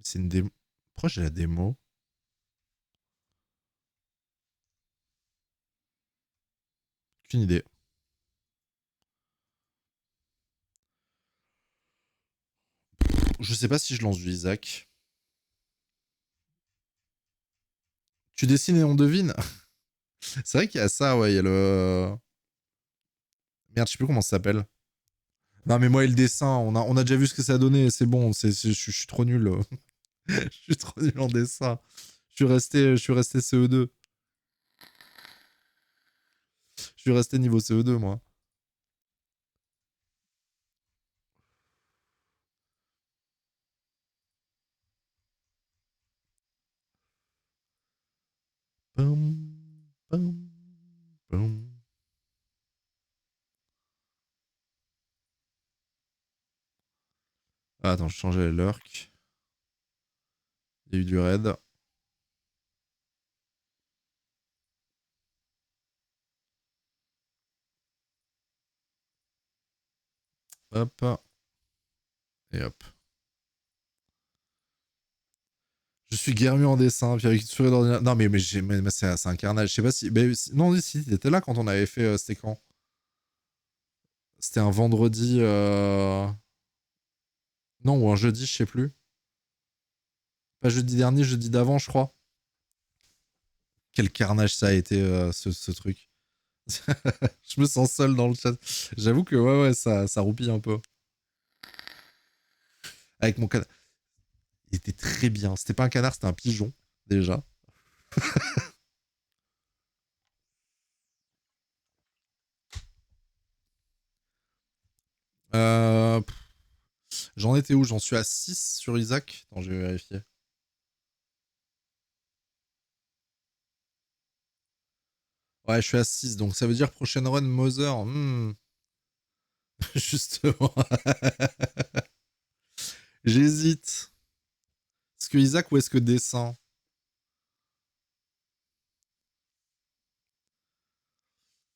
C'est une démo. Pourquoi j'ai la démo? Aucune idée. Je sais pas si je lance du Isaac. Tu dessines et on devine. C'est vrai qu'il y a ça, ouais. Il y a le. Merde, je sais plus comment ça s'appelle. Non, mais moi et le dessin, on a déjà vu ce que ça a donné. C'est bon, je suis trop nul. Je suis trop nul en dessin. Je suis resté CE2. Je suis resté niveau CE2, moi. Pum, pum, pum. Ah, attends, je changeais les lurks. Il y a eu du raid. Hop. Et hop. Je suis guère mieux en dessin, puis avec une souris d'ordinateur. Non, mais c'est un carnage. Je sais pas si. Non, si, t'étais là quand on avait fait. C'était quand? C'était un vendredi. Non, ou un jeudi, je sais plus. Pas jeudi dernier, jeudi d'avant, je crois. Quel carnage ça a été, ce truc. Je me sens seul dans le chat. J'avoue que, ouais, ça roupille un peu. Avec mon canard. Il était très bien. C'était pas un canard, c'était un pigeon, déjà. Euh, J'en étais où? J'en suis à 6 sur Isaac. Attends, je vais vérifier. Ouais, je suis à 6, donc ça veut dire prochaine run Mother. Justement. J'hésite. Est-ce que Isaac ou est-ce que dessin?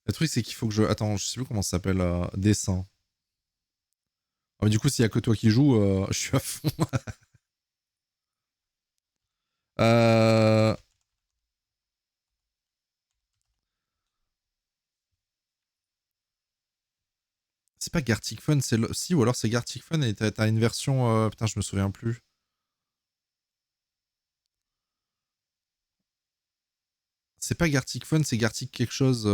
Le truc, c'est qu'il faut que je. Attends, je sais plus comment ça s'appelle. Dessin. Ah, mais du coup, s'il y a que toi qui joues, je suis à fond. euh... C'est pas Gartic Fun, c'est le... Si, ou alors c'est Gartic Fun et t'as une version. Putain, je me souviens plus. C'est pas Gartic Fun, c'est Gartic quelque chose.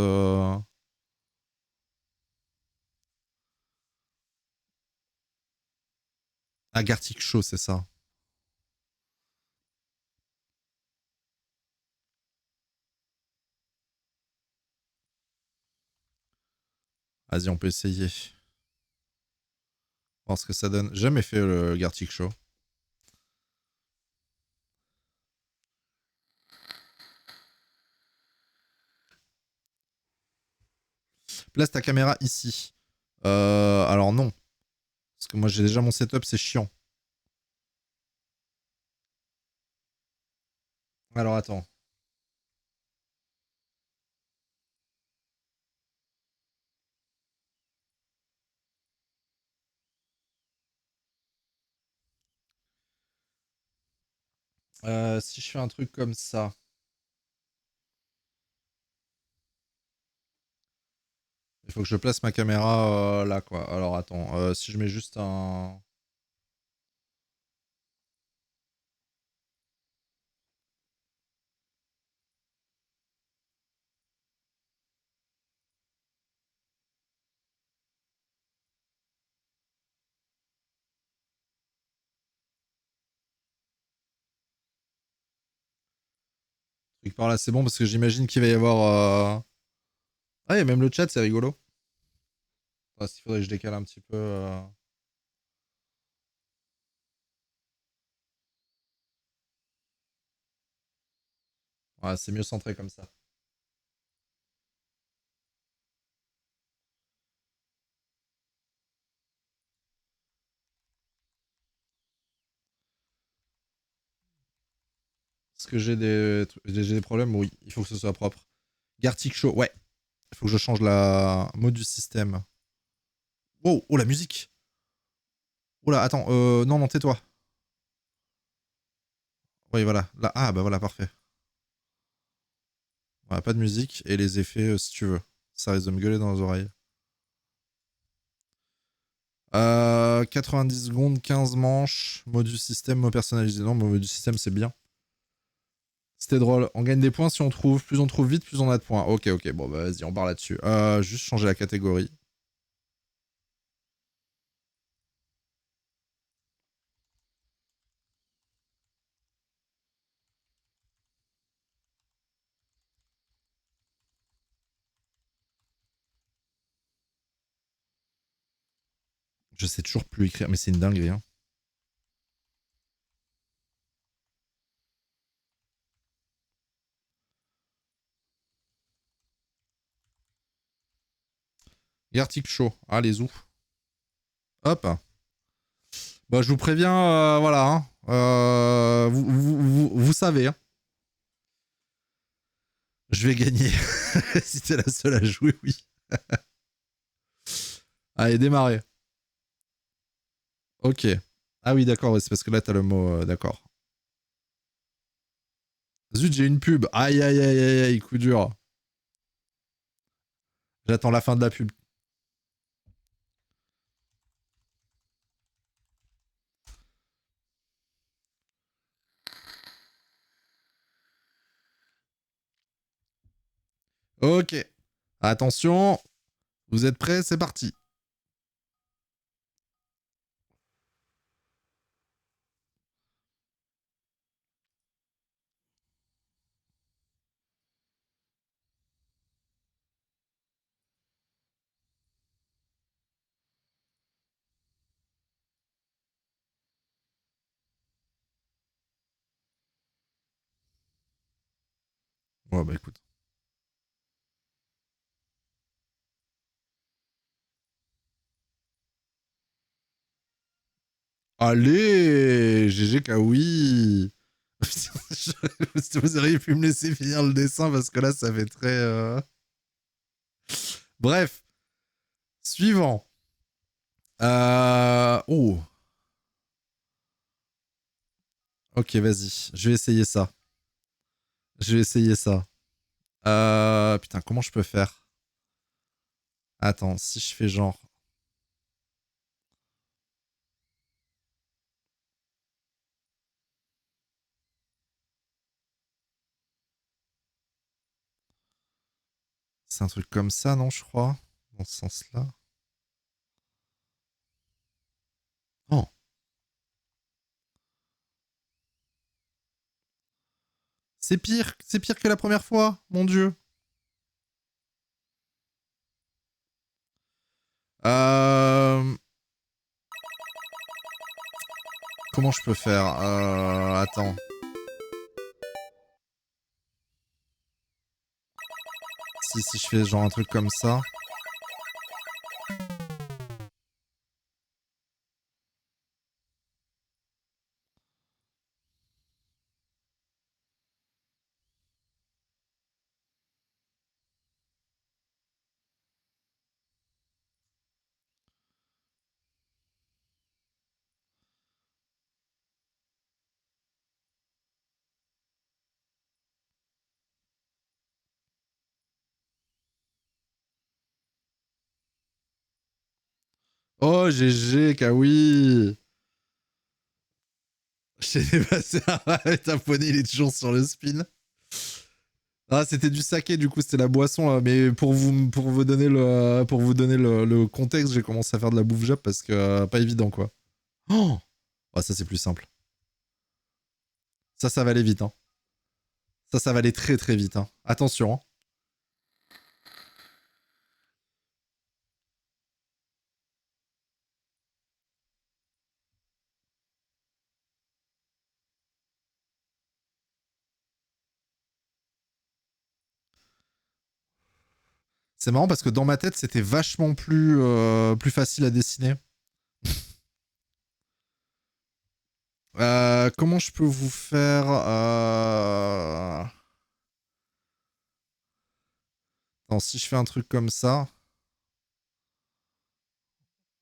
Ah, Gartic Show, c'est ça. Vas-y, on peut essayer. Voir ce que ça donne. J'ai jamais fait le Gartic Show. Place ta caméra ici. Alors non. Parce que moi j'ai déjà mon setup, c'est chiant. Alors attends. Si je fais un truc comme ça. Il faut que je place ma caméra là, quoi. Alors attends. Si je mets juste un. Truc par là, c'est bon parce que j'imagine qu'il va y avoir. Ah, il y a même le chat, c'est rigolo. Ah, s'il faudrait que je décale un petit peu. Ouais, c'est mieux centré comme ça. Est-ce que j'ai des problèmes? Oui, il faut que ce soit propre. Gartic Show, ouais. Il faut que je change la mode du système. Wow, oh la musique. Oh là, attends, non, non, tais-toi. Oui, voilà. Là, ah, bah voilà, parfait. Voilà, pas de musique et les effets si tu veux. Ça risque de me gueuler dans les oreilles. 90 secondes, 15 manches. Mode du système, mot personnalisé. Non, mode du système, c'est bien. C'était drôle. On gagne des points si on trouve. Plus on trouve vite, plus on a de points. Ok, ok. Bon, bah vas-y, on part là-dessus. Juste changer la catégorie. Je sais toujours plus écrire, mais c'est une dinguerie. Hein. Gartic Show. Ah, les ouf. Hop. Bah, je vous préviens, voilà. Hein. Vous savez. Hein. Je vais gagner. Si t'es la seule à jouer, oui. Allez, démarrer. Ok. Ah oui, d'accord, ouais, c'est parce que là, t'as le mot. D'accord. Zut, j'ai une pub. Aïe, aïe, aïe, aïe, aïe, coup dur. J'attends la fin de la pub. Ok. Attention. Vous êtes prêts? C'est parti. Ouais, bah écoute. Allez, GG Kawi. Vous auriez pu me laisser finir le dessin parce que là, ça fait très. Bref, suivant. Oh, ok, vas-y. Je vais essayer ça. Je vais essayer ça. Putain, comment je peux faire? Attends, si je fais genre. C'est un truc comme ça, non, je crois? Dans ce sens-là. Oh, c'est pire que la première fois, mon dieu. Euh... Comment je peux faire? Attends. Si je fais genre un truc comme ça. Oh, GG, Kawi. Je t'ai dépassé. Ta poney, il est toujours sur le spin. Ah, c'était du saké, du coup, c'était la boisson. Mais pour vous donner le contexte, j'ai commencé à faire de la bouffe jap parce que pas évident, quoi. Oh, oh ça, c'est plus simple. Ça va aller vite. Hein. Ça va aller très très vite. Hein. Attention. Hein. C'est marrant parce que dans ma tête, c'était vachement plus facile à dessiner. Comment je peux vous faire Non, si je fais un truc comme ça,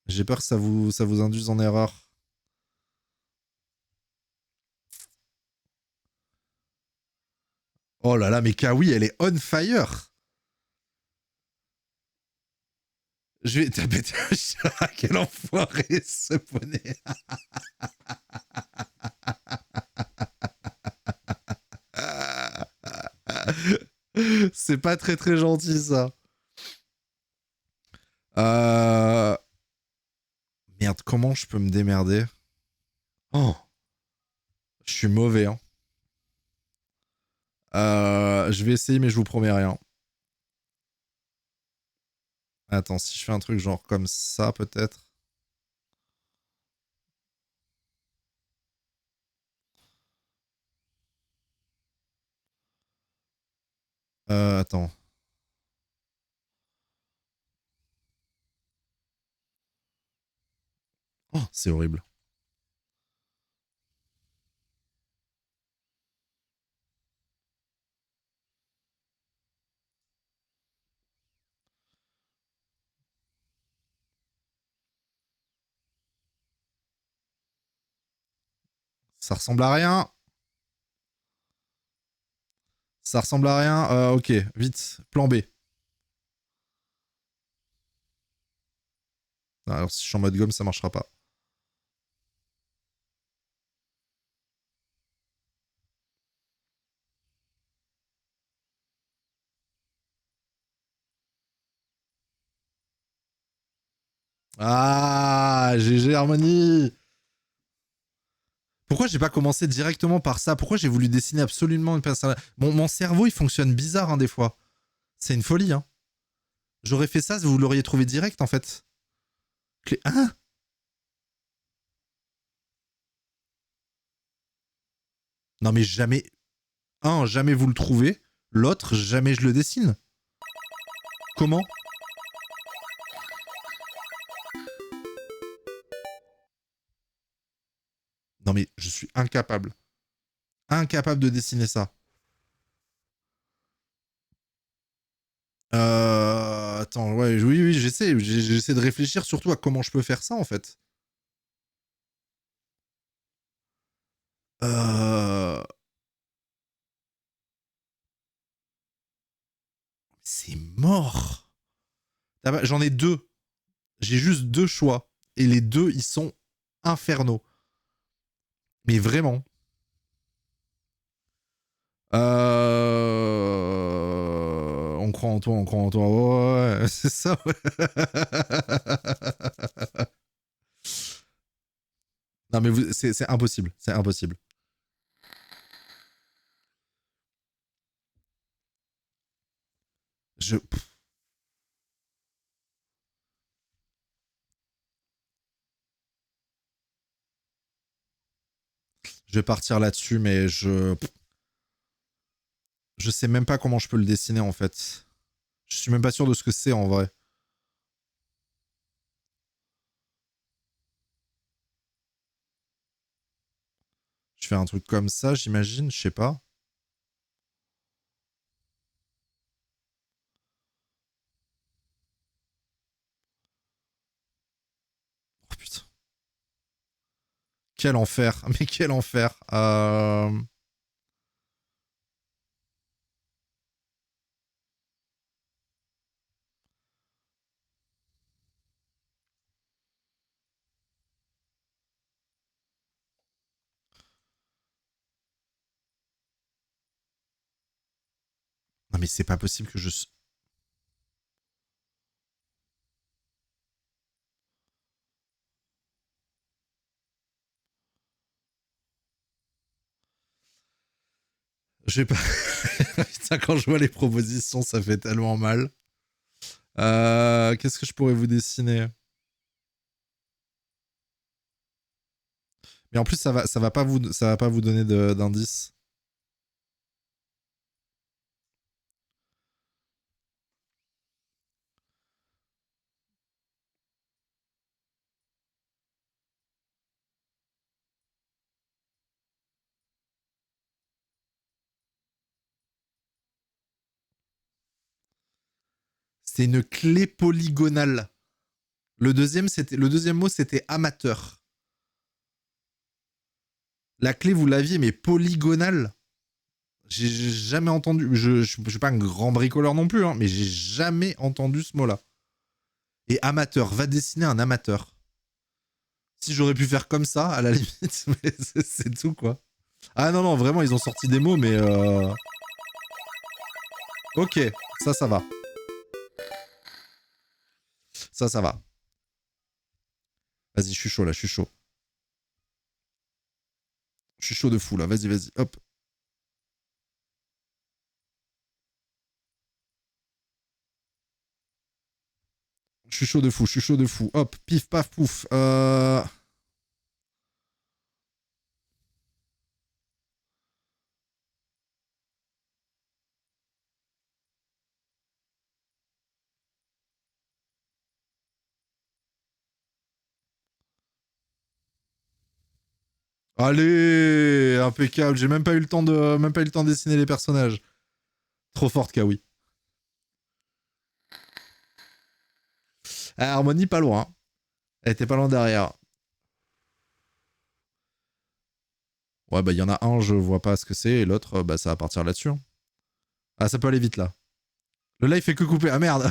j'ai peur que ça vous induise en erreur. Oh là là, mais Kawi, elle est on fire. Je vais taper un chat. Quel enfoiré, ce poney. C'est pas très très gentil, ça. Euh... Merde, comment je peux me démerder? Oh, je suis mauvais, hein. Je vais essayer, mais je vous promets rien. Attends, si je fais un truc genre comme ça, peut-être. Attends. Oh, c'est horrible. Ça ressemble à rien. Ça ressemble à rien. Ok, vite. Plan B. Alors, si je suis en mode gomme, ça marchera pas. Ah, GG Harmonie. Pourquoi j'ai pas commencé directement par ça? Pourquoi j'ai voulu dessiner absolument une personne? Mon cerveau, il fonctionne bizarre, hein, des fois. C'est une folie, hein. J'aurais fait ça, vous l'auriez trouvé direct, en fait. Hein? Non, mais jamais... Un, jamais vous le trouvez. L'autre, jamais je le dessine. Comment? Non, mais je suis incapable. Incapable de dessiner ça. Attends, ouais, oui, oui, j'essaie. J'essaie de réfléchir surtout à comment je peux faire ça, en fait. Euh... C'est mort. J'en ai deux. J'ai juste deux choix. Et les deux, ils sont infernaux. Mais vraiment. On croit en toi, on croit en toi. Ouais, ouais, c'est ça. Ouais. Non, mais c'est impossible. C'est impossible. Je, je vais partir là-dessus, mais je sais même pas comment je peux le dessiner en fait. Je suis même pas sûr de ce que c'est en vrai. Je fais un truc comme ça, j'imagine, je sais pas. Oh putain. Quel enfer. Mais quel enfer. Non mais c'est pas possible que je... Je vais pas... Putain, quand je vois les propositions, ça fait tellement mal. Qu'est-ce que je pourrais vous dessiner? Mais en plus, ça va pas vous donner d'indices. C'est une clé polygonale. Le deuxième mot, c'était amateur. La clé, vous l'aviez, mais polygonale. J'ai jamais entendu. Je suis pas un grand bricoleur non plus, hein, mais j'ai jamais entendu ce mot-là. Et amateur, va dessiner un amateur. Si j'aurais pu faire comme ça, à la limite, mais c'est tout quoi. Ah non, non, vraiment, ils ont sorti des mots, mais. Ok, ça va. Ça va. Vas-y, je suis chaud là, je suis chaud. Je suis chaud de fou là, vas-y, vas-y, hop. Je suis chaud de fou, je suis chaud de fou. Hop, pif, paf, pouf. Allez, impeccable. J'ai même pas eu le temps de dessiner les personnages. Trop forte, Kawi. Ah, Harmonie, pas loin. Elle était pas loin derrière. Ouais, bah, il y en a un, je vois pas ce que c'est, et l'autre, bah, ça va partir là-dessus. Hein. Ah, ça peut aller vite, là. Le live fait que couper. Ah, merde.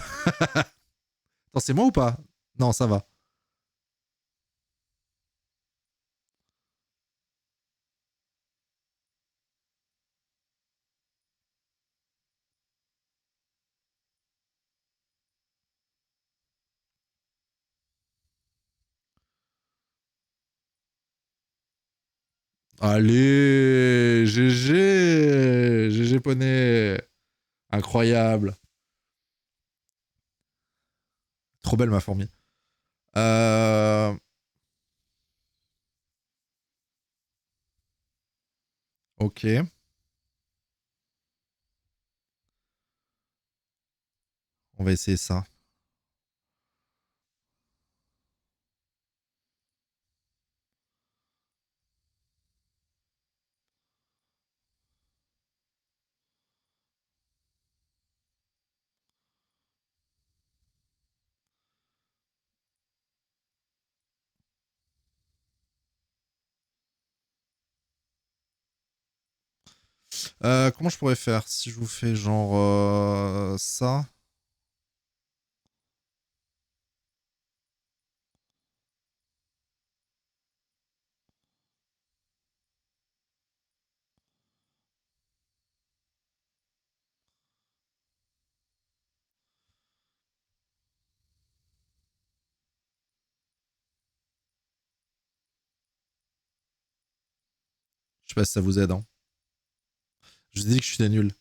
Attends, c'est moi ou pas? Non, ça va. Allez, GG. GG poney. Incroyable. Trop belle, ma fourmi. Euh... Ok. On va essayer ça. Comment je pourrais faire si je vous fais genre ça? Je sais pas si ça vous aide. Hein. Je vous dis que je suis nul.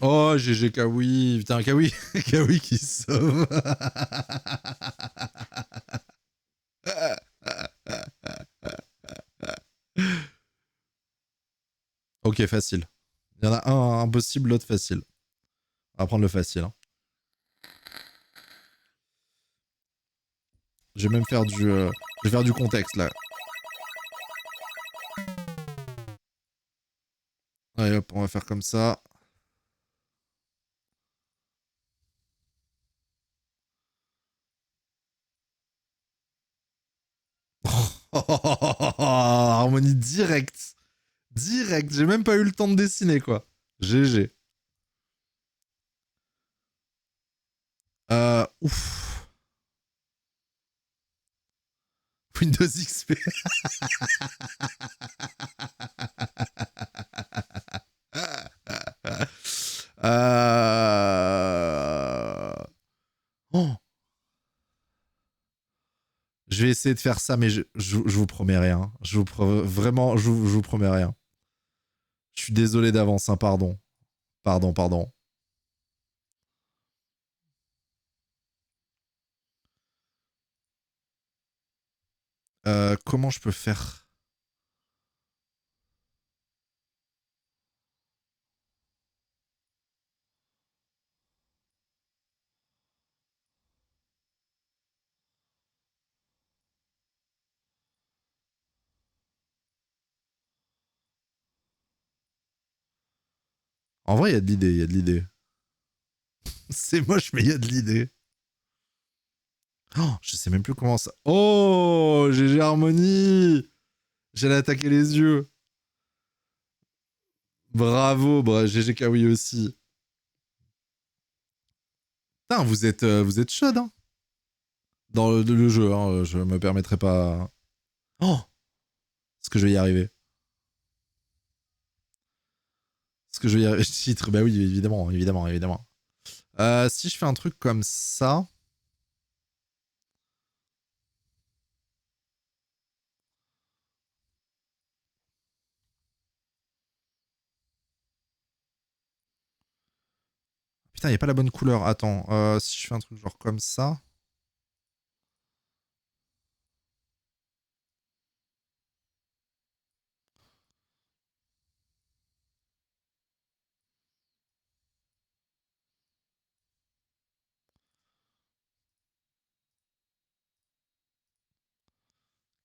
Oh, GG Kawi. Putain, Kawi. Kawi qui se sauve. Ok, facile. Il y en a un impossible, l'autre facile. On va prendre le facile. Hein. Je vais même faire je vais faire du contexte là. Allez hop, on va faire comme ça. Harmonie direct. Direct. J'ai même pas eu le temps de dessiner quoi. GG. Ouf. Windows XP. Oh. Je vais essayer de faire ça, mais je vous promets rien. Vraiment, je vous promets rien. Je suis désolé d'avance, hein, pardon. Pardon, pardon. Comment je peux faire? En vrai, il y a de l'idée, il y a de l'idée. C'est moche, mais il y a de l'idée. Oh, je sais même plus comment ça. Oh, GG Harmonie. J'allais attaquer les yeux. Bravo, GG Kawi aussi. Putain, vous êtes chaude, hein. Dans le jeu, hein, je me permettrai pas. Oh, est-ce que je vais y arriver? Est-ce que je vais y arriver? Titre, bah oui, évidemment, évidemment, évidemment. Si je fais un truc comme ça. Putain, y a pas la bonne couleur. Attends, si je fais un truc genre comme ça.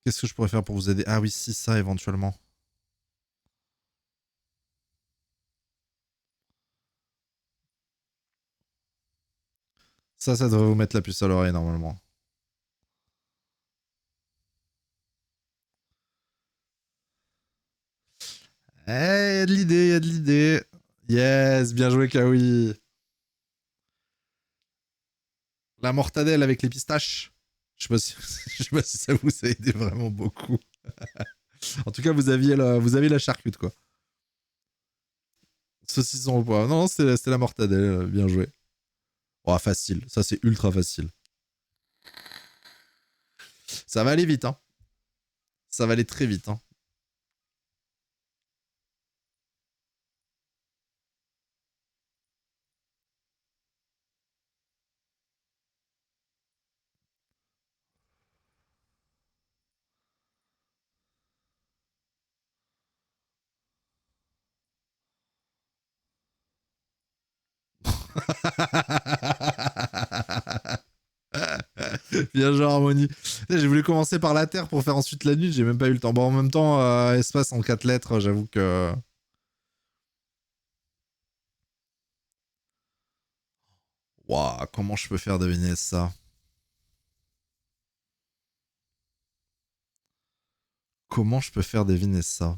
Qu'est-ce que je pourrais faire pour vous aider? Ah oui, si, ça, éventuellement. Ça devrait vous mettre la puce à l'oreille, normalement. Eh, y a de l'idée, y a de l'idée. Yes, bien joué, Kawi. La mortadelle avec les pistaches. Je sais pas si, je sais pas si ça vous a aidé vraiment beaucoup. En tout cas, vous aviez la charcute, quoi. Saucisson au poivre. Non, c'était la mortadelle. Bien joué. Oh, facile. Ça, c'est ultra facile. Ça va aller vite, hein. Ça va aller très vite, hein. Bien joué, Harmonie. J'ai voulu commencer par la Terre pour faire ensuite la nuit, j'ai même pas eu le temps. Bon, en même temps, espace en 4 lettres, j'avoue que. Waouh, comment je peux faire deviner ça? Comment je peux faire deviner ça?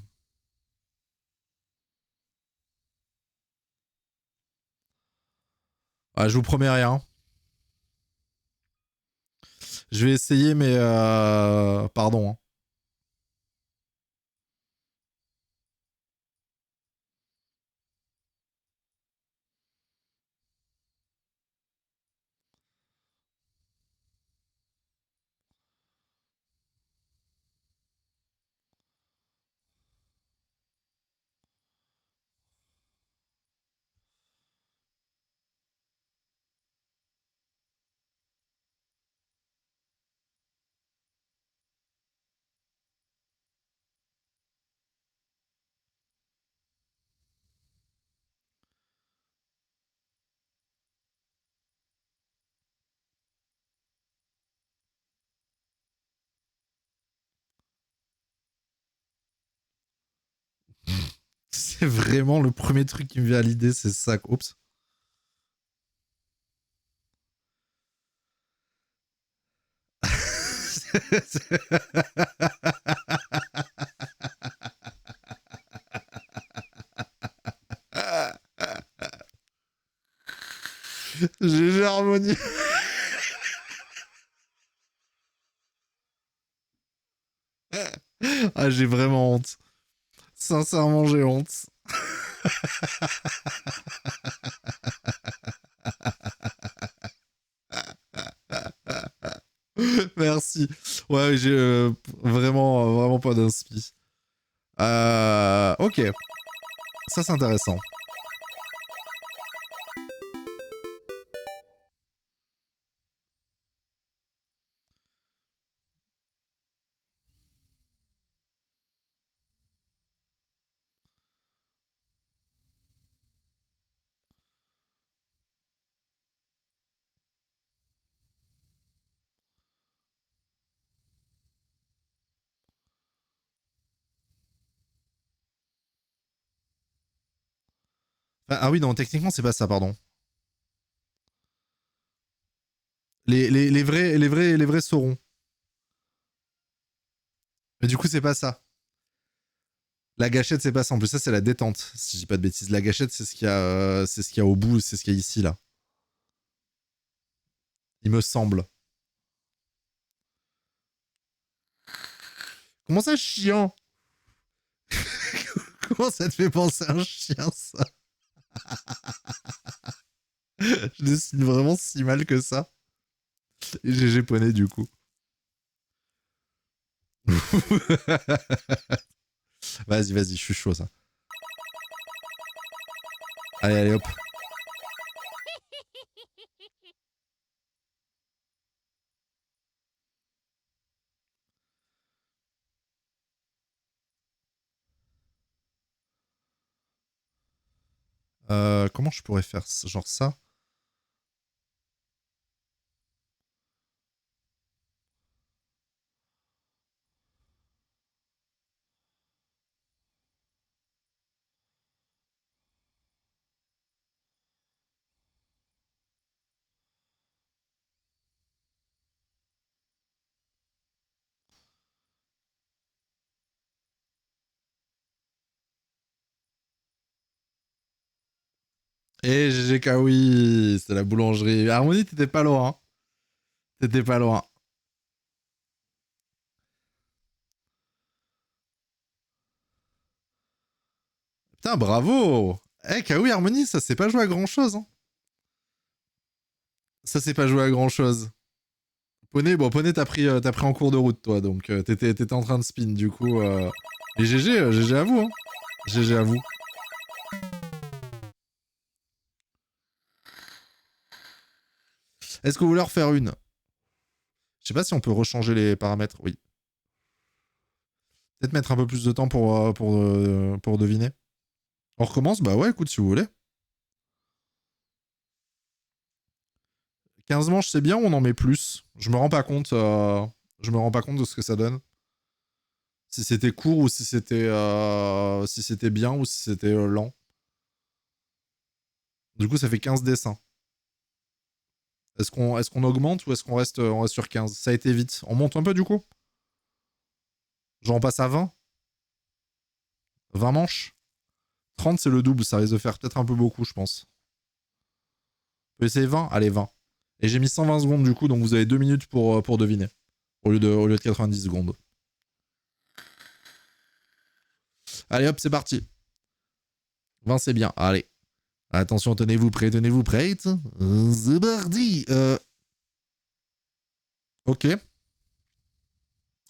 Ah, je vous promets rien. Je vais essayer, mais pardon, hein. C'est vraiment le premier truc qui me vient à l'idée, c'est ça. Oups. GG Harmonie. Ah, j'ai vraiment honte. Sincèrement, j'ai honte. Merci. Ouais, j'ai vraiment pas d'inspi. Ok, ça c'est intéressant. Ah oui, non, techniquement c'est pas ça, pardon. Les vrais sauront. Mais du coup c'est pas ça. La gâchette, c'est pas ça. En plus, ça, c'est la détente, si je dis pas de bêtises. La gâchette, c'est ce qu'il y a au bout, c'est ce qu'il y a ici, là. Il me semble. Comment ça, chiant? Comment ça te fait penser à un chien, ça? Je dessine vraiment si mal que ça. Et j'ai japonais, du coup. Vas-y, vas-y, je suis chaud, ça. Allez, allez, hop. Comment je pourrais faire genre ça? Et GG oui, c'est la boulangerie. Harmonie, t'étais pas loin. Hein. T'étais pas loin. Putain, bravo. Eh, Kawi Harmonie, ça s'est pas joué à grand chose. Hein. Ça s'est pas joué à grand chose. Poney, bon, Poney, t'as pris en cours de route, toi, donc t'étais en train de spin, du coup. Et GG, GG à vous, hein. GG à vous. Est-ce que vous voulez en refaire une? Je sais pas si on peut rechanger les paramètres. Oui. Peut-être mettre un peu plus de temps pour deviner. On recommence? Bah ouais, écoute, si vous voulez. 15 manches, c'est bien ou on en met plus? Je me rends pas compte. Je me rends pas compte de ce que ça donne. Si c'était court ou si c'était bien ou si c'était lent. Du coup, ça fait 15 dessins. Est-ce qu'on augmente ou est-ce qu'on reste sur 15? Ça a été vite. On monte un peu du coup? Genre on passe à 20? 20 manches? 30 c'est le double, ça risque de faire peut-être un peu beaucoup, je pense. On peut essayer 20? Allez, 20. Et j'ai mis 120 secondes du coup, donc vous avez 2 minutes pour deviner. Au lieu de 90 secondes. Allez hop, c'est parti. 20 c'est bien, allez. Attention, tenez-vous prêts, tenez-vous prêtes. C'est parti. Ok.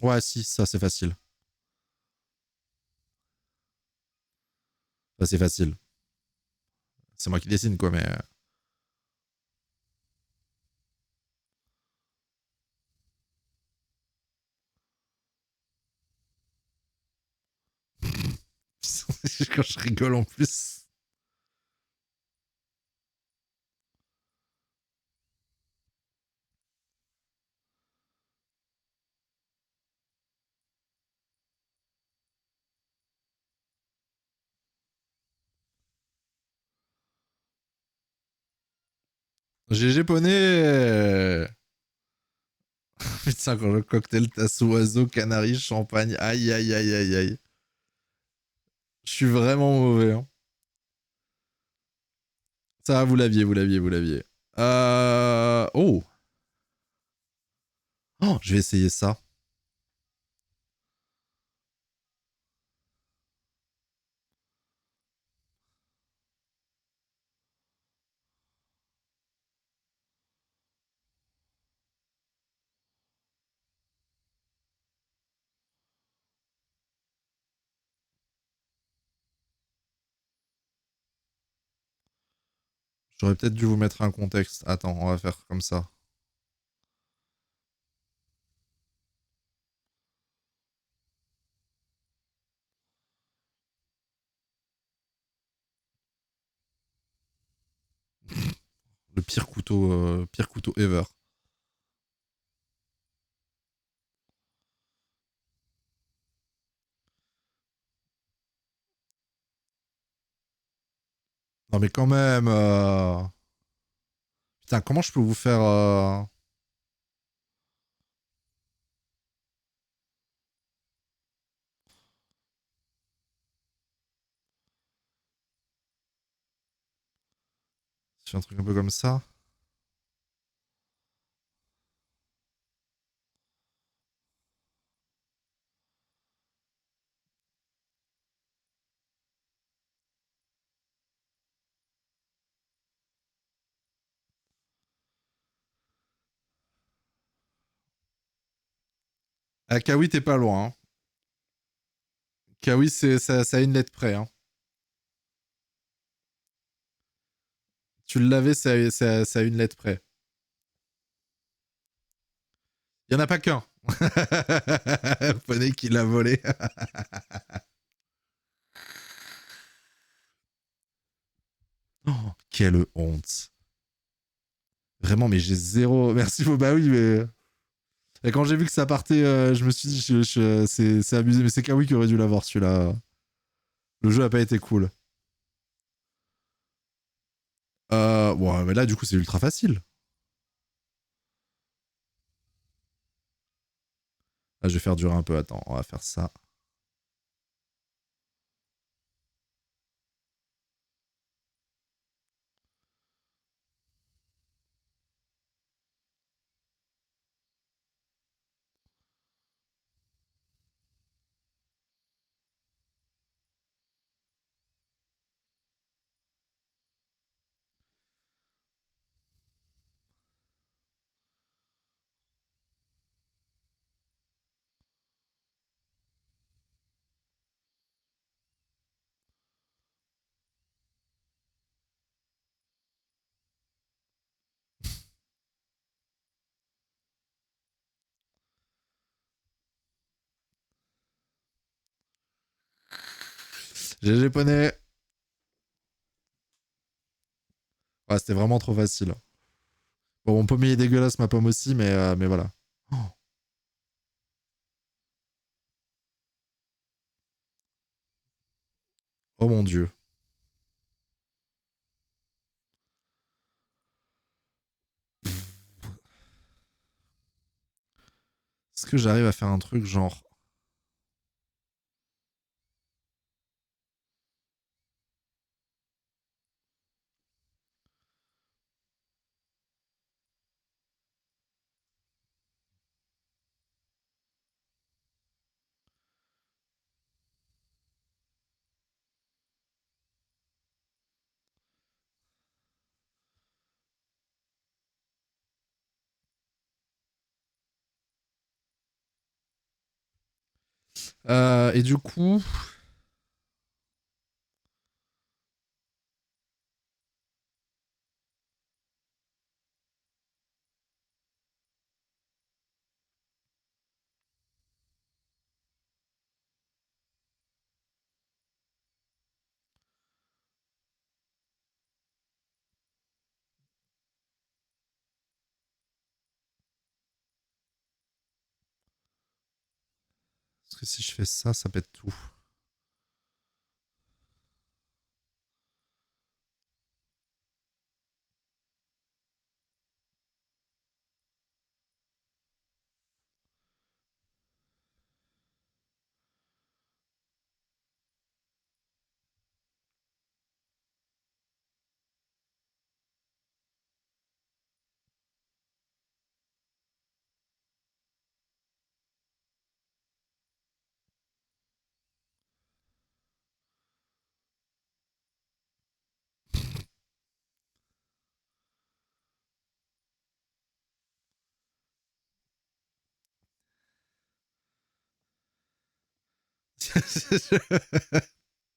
Ouais, si, ça c'est facile. Ça c'est facile. C'est moi qui dessine quoi, mais... Quand je rigole en plus. GG poney. Putain, quand le cocktail tasse oiseau, canari, champagne. Aïe, aïe, aïe, aïe, aïe. Je suis vraiment mauvais. Hein. Ça, vous l'aviez, vous l'aviez, vous l'aviez. Oh. Oh, je vais essayer ça. J'aurais peut-être dû vous mettre un contexte. Attends, on va faire comme ça. Le pire couteau ever. Non mais quand même. Putain, comment je peux vous faire... fais un truc un peu comme ça. Ah, Kawi, t'es pas loin. Hein. Kawi, ça a une lettre près. Hein. Tu l'avais, ça a une lettre près. Il y en a pas qu'un. Poney qui l'a volé. Oh, quelle honte. Vraiment, mais j'ai zéro. Merci, bah oui, mais. Et quand j'ai vu que ça partait, je me suis dit, c'est abusé, mais c'est Kawi qui aurait dû l'avoir celui-là. Le jeu a pas été cool. Bon, mais là, du coup, c'est ultra facile. Là, je vais faire durer un peu. Attends, on va faire ça. GG Poney. Ouais, c'était vraiment trop facile. Bon, mon pommier est dégueulasse, ma pomme aussi, mais voilà. Oh, oh mon dieu. Est-ce que j'arrive à faire un truc genre. Et du coup. Parce que si je fais ça, ça pète tout.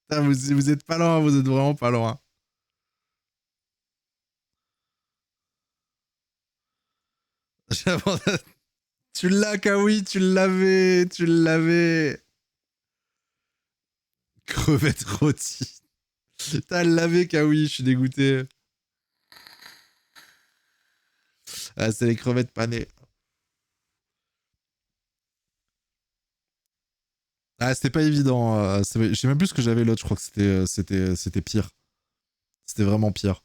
Putain, vous êtes pas loin, vous êtes vraiment pas loin. Tu l'as, Kawi, tu l'avais, tu l'avais. Crevette rôtie. T'as lavé, Kawi, je suis dégoûté. Ah, c'est les crevettes panées. Ah, c'était pas évident. Je sais même plus ce que j'avais l'autre. Je crois que c'était pire. C'était vraiment pire.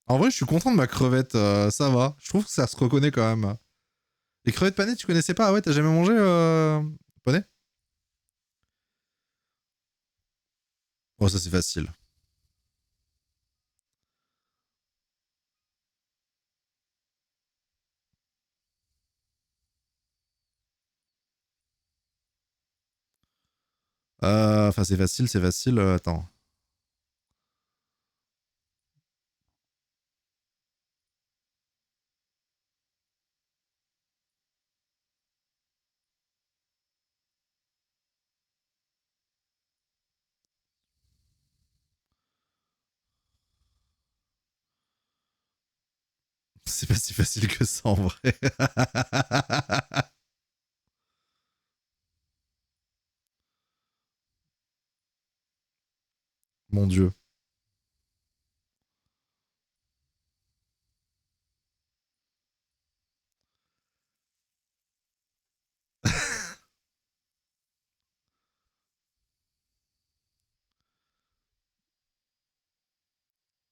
En vrai, je suis content de ma crevette. Ça va. Je trouve que ça se reconnaît quand même. Les crevettes panées, tu connaissais pas? Ah ouais, t'as jamais mangé poney? Oh, ça c'est facile. Enfin, c'est facile, c'est facile. Attends. C'est pas si facile que ça en vrai. Mon dieu.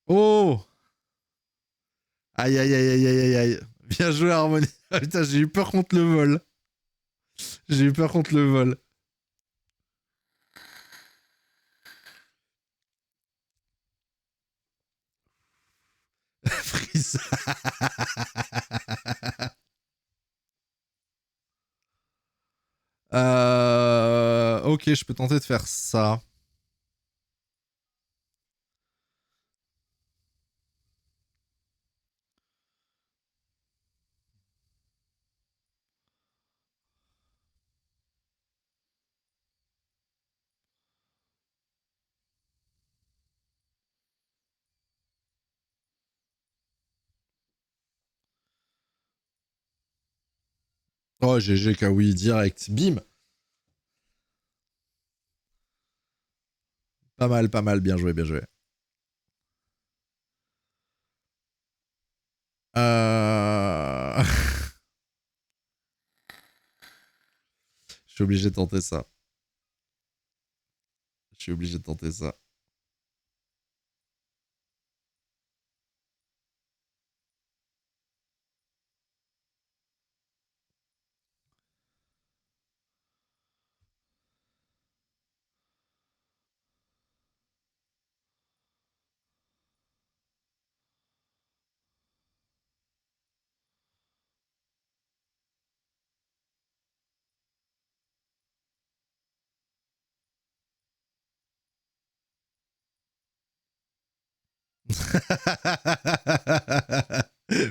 Oh! Aïe aïe aïe aïe aïe aïe aïe. Bien joué Harmonie. Ah, putain, j'ai eu peur contre le vol. J'ai eu peur contre le vol. Freeze. Ok, je peux tenter de faire ça. Oh, GG, Kawi, direct. Bim. Pas mal, pas mal. Bien joué, bien joué. Euh... Je suis obligé de tenter ça. Je suis obligé de tenter ça.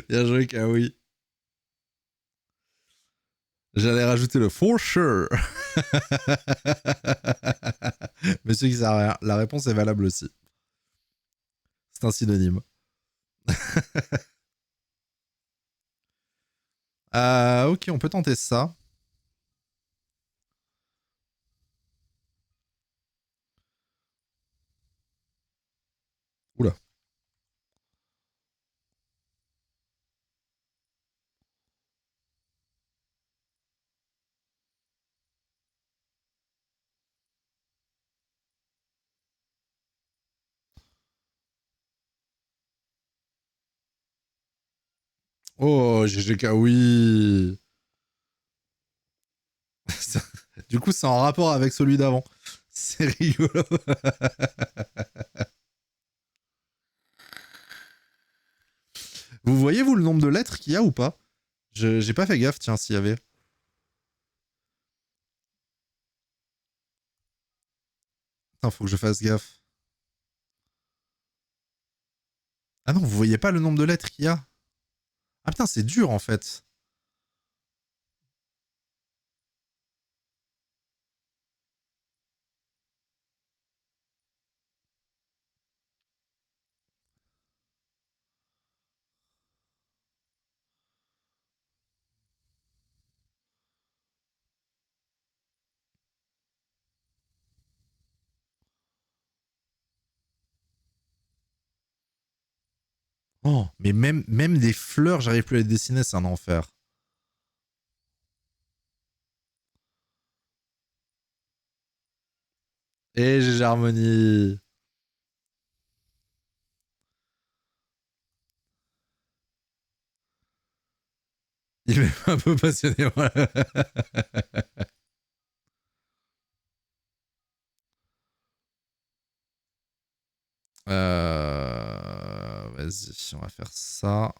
Bien joué, Kawi. J'allais rajouter le for sure. Monsieur qui sert à rien. La réponse est valable aussi. C'est un synonyme. Ok, on peut tenter ça. Oula. Oh, GGK, oui. Du coup, c'est en rapport avec celui d'avant. C'est rigolo. Vous voyez, vous, le nombre de lettres qu'il y a ou pas? J'ai pas fait gaffe, tiens, s'il y avait. Attends, faut que je fasse gaffe. Ah non, vous voyez pas le nombre de lettres qu'il y a? Ah putain, c'est dur en fait. Oh, mais même des fleurs, j'arrive plus à les dessiner, c'est un enfer. Et GG Harmonie. Il est un peu passionné. Voilà. Vas-y, on va faire ça.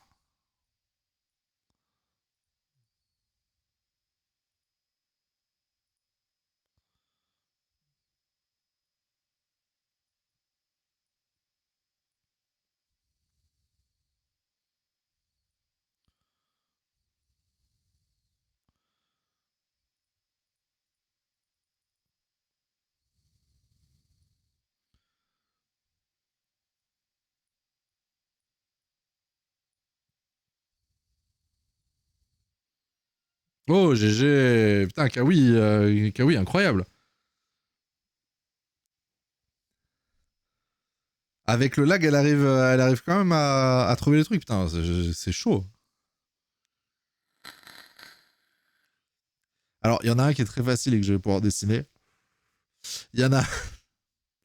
Oh, GG. Putain, Kawi, Kawi, incroyable. Avec le lag, elle arrive quand même à trouver les trucs. Putain, c'est chaud. Alors, il y en a un qui est très facile et que je vais pouvoir dessiner. Il y en a.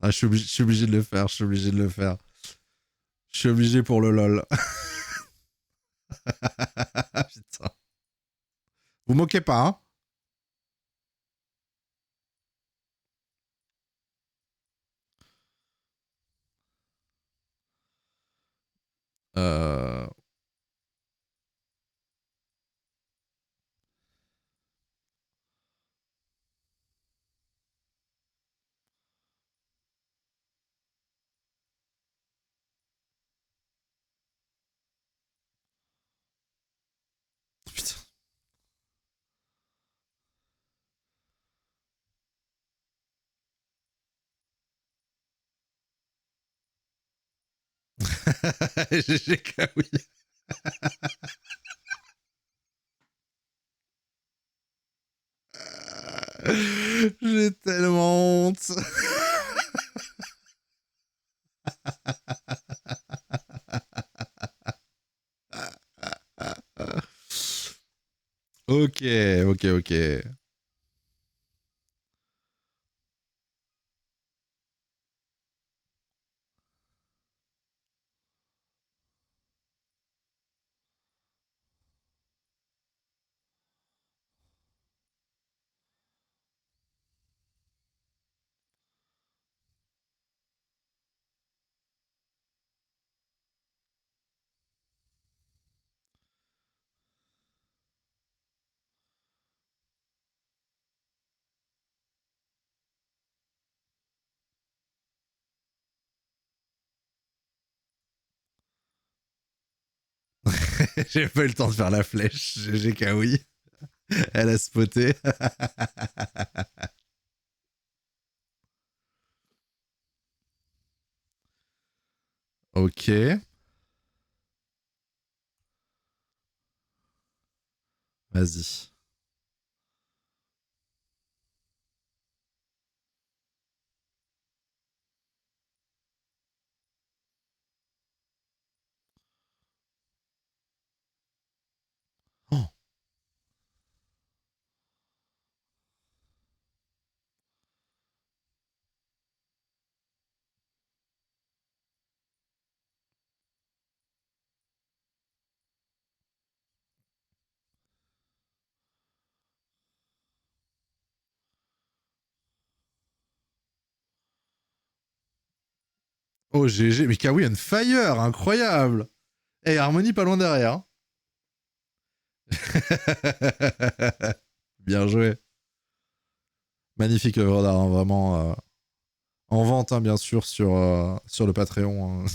Ah, je suis obligé de le faire. Je suis obligé de le faire. Je suis obligé pour le lol. Putain. Vous moquez pas, hein? Euh... Putain. GG, oui. J'ai tellement honte. Ok, ok, ok. J'ai pas eu le temps de faire la flèche. GG Kawi. Elle a spoté. Ok. Vas-y. Oh. Oh, GG. Mais Kawi on fire. Incroyable. Et Harmonie pas loin derrière. Bien joué. Magnifique œuvre d'art, hein, vraiment. En vente, hein, bien sûr, sur le Patreon, hein.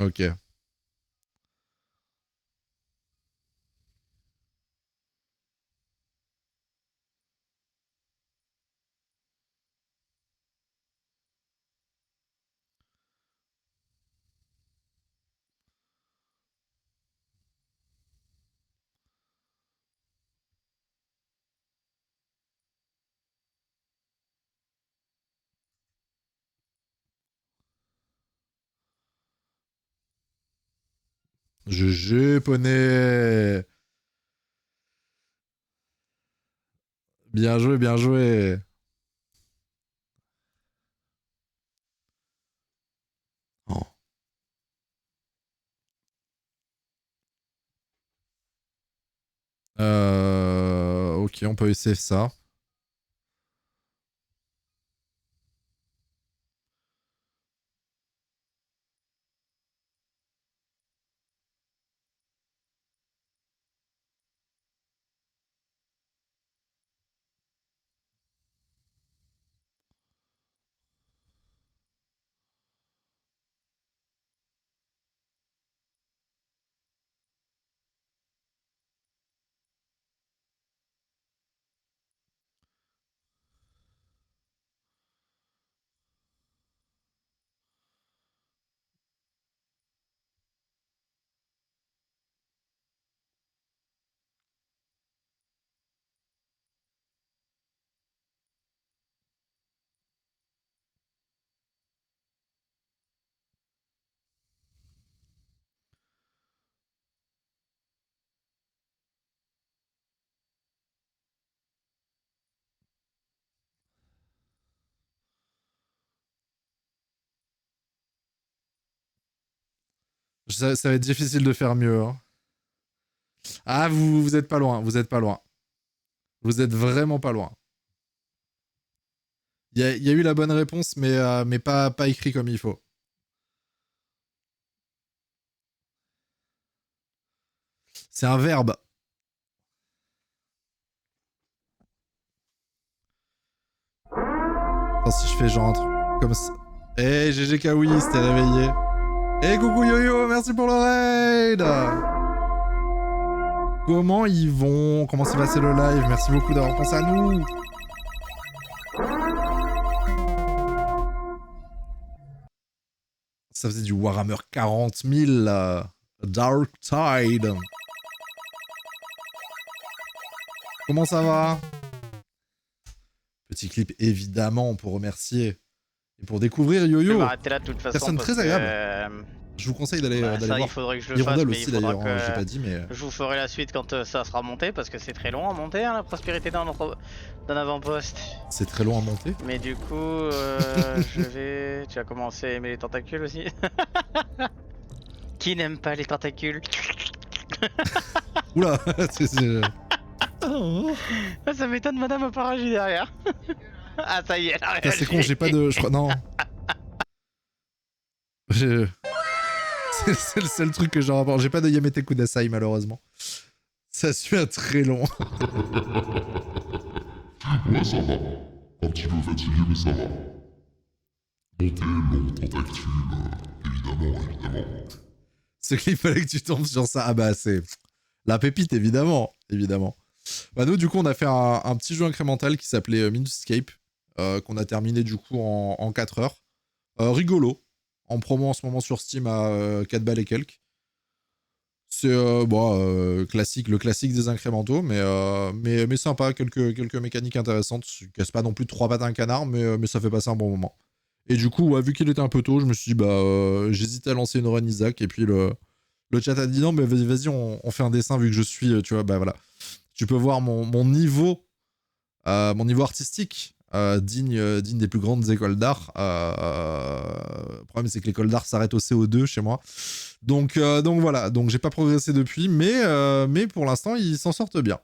Ok. GG, poney. Bien joué, bien joué. Oh. Ok, on peut essayer ça. Ça va être difficile de faire mieux. Hein. Ah, vous êtes pas loin, vous êtes pas loin. Vous êtes vraiment pas loin. Il y a eu la bonne réponse, mais pas écrit comme il faut. C'est un verbe. Attends, si je fais genre un truc comme ça. Eh, GG Kawi, c'était réveillé. Eh, coucou Yo-Yo, merci pour le raid. Comment ils vont? Comment s'est passé le live? Merci beaucoup d'avoir pensé à nous. Ça faisait du Warhammer 40 000. Dark Tide. Comment ça va? Petit clip évidemment pour remercier et pour découvrir Je vais Yo-Yo. m'arrêter là de toute façon. Personne parce très agréable. que, Je vous conseille d'aller ça, voir. il faudrait que je le fasse, Hirondelle mais aussi il faudra d'ailleurs, hein, j'ai que pas dit, mais. je vous ferai la suite quand ça sera monté, parce que c'est très long à monter, hein, la prospérité d'un avant-poste. C'est très long à monter. Mais du coup, je vais... Tu as commencé à aimer les tentacules aussi. Qui n'aime pas les tentacules? Oula. Ça m'étonne, madame a pas réagi derrière. Ah ça y est, elle a réagi. C'est con, j'ai pas de. Je crois. Non. C'est le seul truc que j'en rapporte. J'ai pas de Yamete Kudasai malheureusement. Ça suit un très long. Ouais, ça va. Un petit peu fatigué, mais ça va. Monter, long, tentacule, évidemment. Ce qu'il fallait que tu tombes sur ça. Ah bah c'est la pépite évidemment. Bah nous du coup on a fait un petit jeu incrémental qui s'appelait Minuscape. Qu'on a terminé du coup en 4 heures. Rigolo. En promo en ce moment sur Steam à 4 balles et quelques. C'est classique, le classique des incrémentaux, mais sympa, quelques mécaniques intéressantes. Ça casse pas non plus 3 pattes à un canard, mais ça fait passer un bon moment. Et du coup, vu qu'il était un peu tôt, je me suis dit, j'hésitais à lancer une run Isaac, et puis le chat a dit non, mais vas-y, on fait un dessin vu que je suis, tu vois, bah voilà. Tu peux voir mon niveau artistique, digne des plus grandes écoles d'art. Le problème, c'est que l'école d'art s'arrête au CO2 chez moi. Donc voilà, donc j'ai pas progressé depuis, mais pour l'instant, ils s'en sortent bien.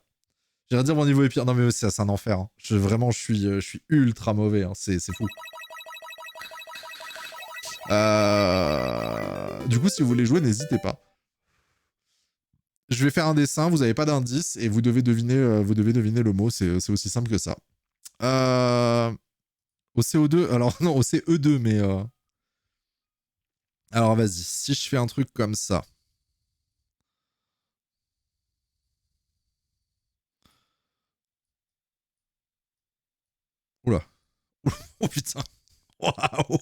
J'irais dire mon niveau est pire. Non mais c'est un enfer. Hein. Je suis ultra mauvais. Hein. C'est fou. Du coup, si vous voulez jouer, n'hésitez pas. Je vais faire un dessin, vous n'avez pas d'indice, et vous devez deviner le mot, c'est aussi simple que ça. Au CO2, alors non, au CE2, mais... Alors vas-y, si je fais un truc comme ça... Oula. Oh putain. Waouh.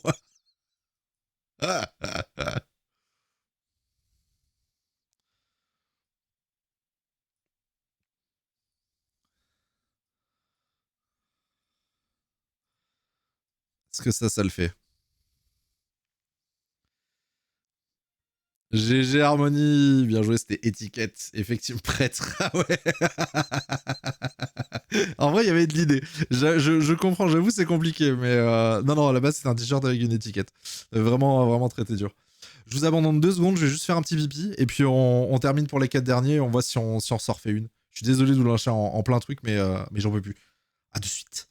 Est-ce que ça le fait? GG Harmonie, bien joué, c'était étiquette, effectivement, prêtre, ah ouais. En vrai, il y avait de l'idée. Je comprends, j'avoue, c'est compliqué, mais non, à la base, c'est un t-shirt avec une étiquette. Vraiment très dur. Je vous abandonne 2 secondes, je vais juste faire un petit pipi, et puis on termine pour les 4 derniers, et on voit si on s'en refait une. Je suis désolé de vous lâcher en plein truc, mais j'en peux plus. À de suite.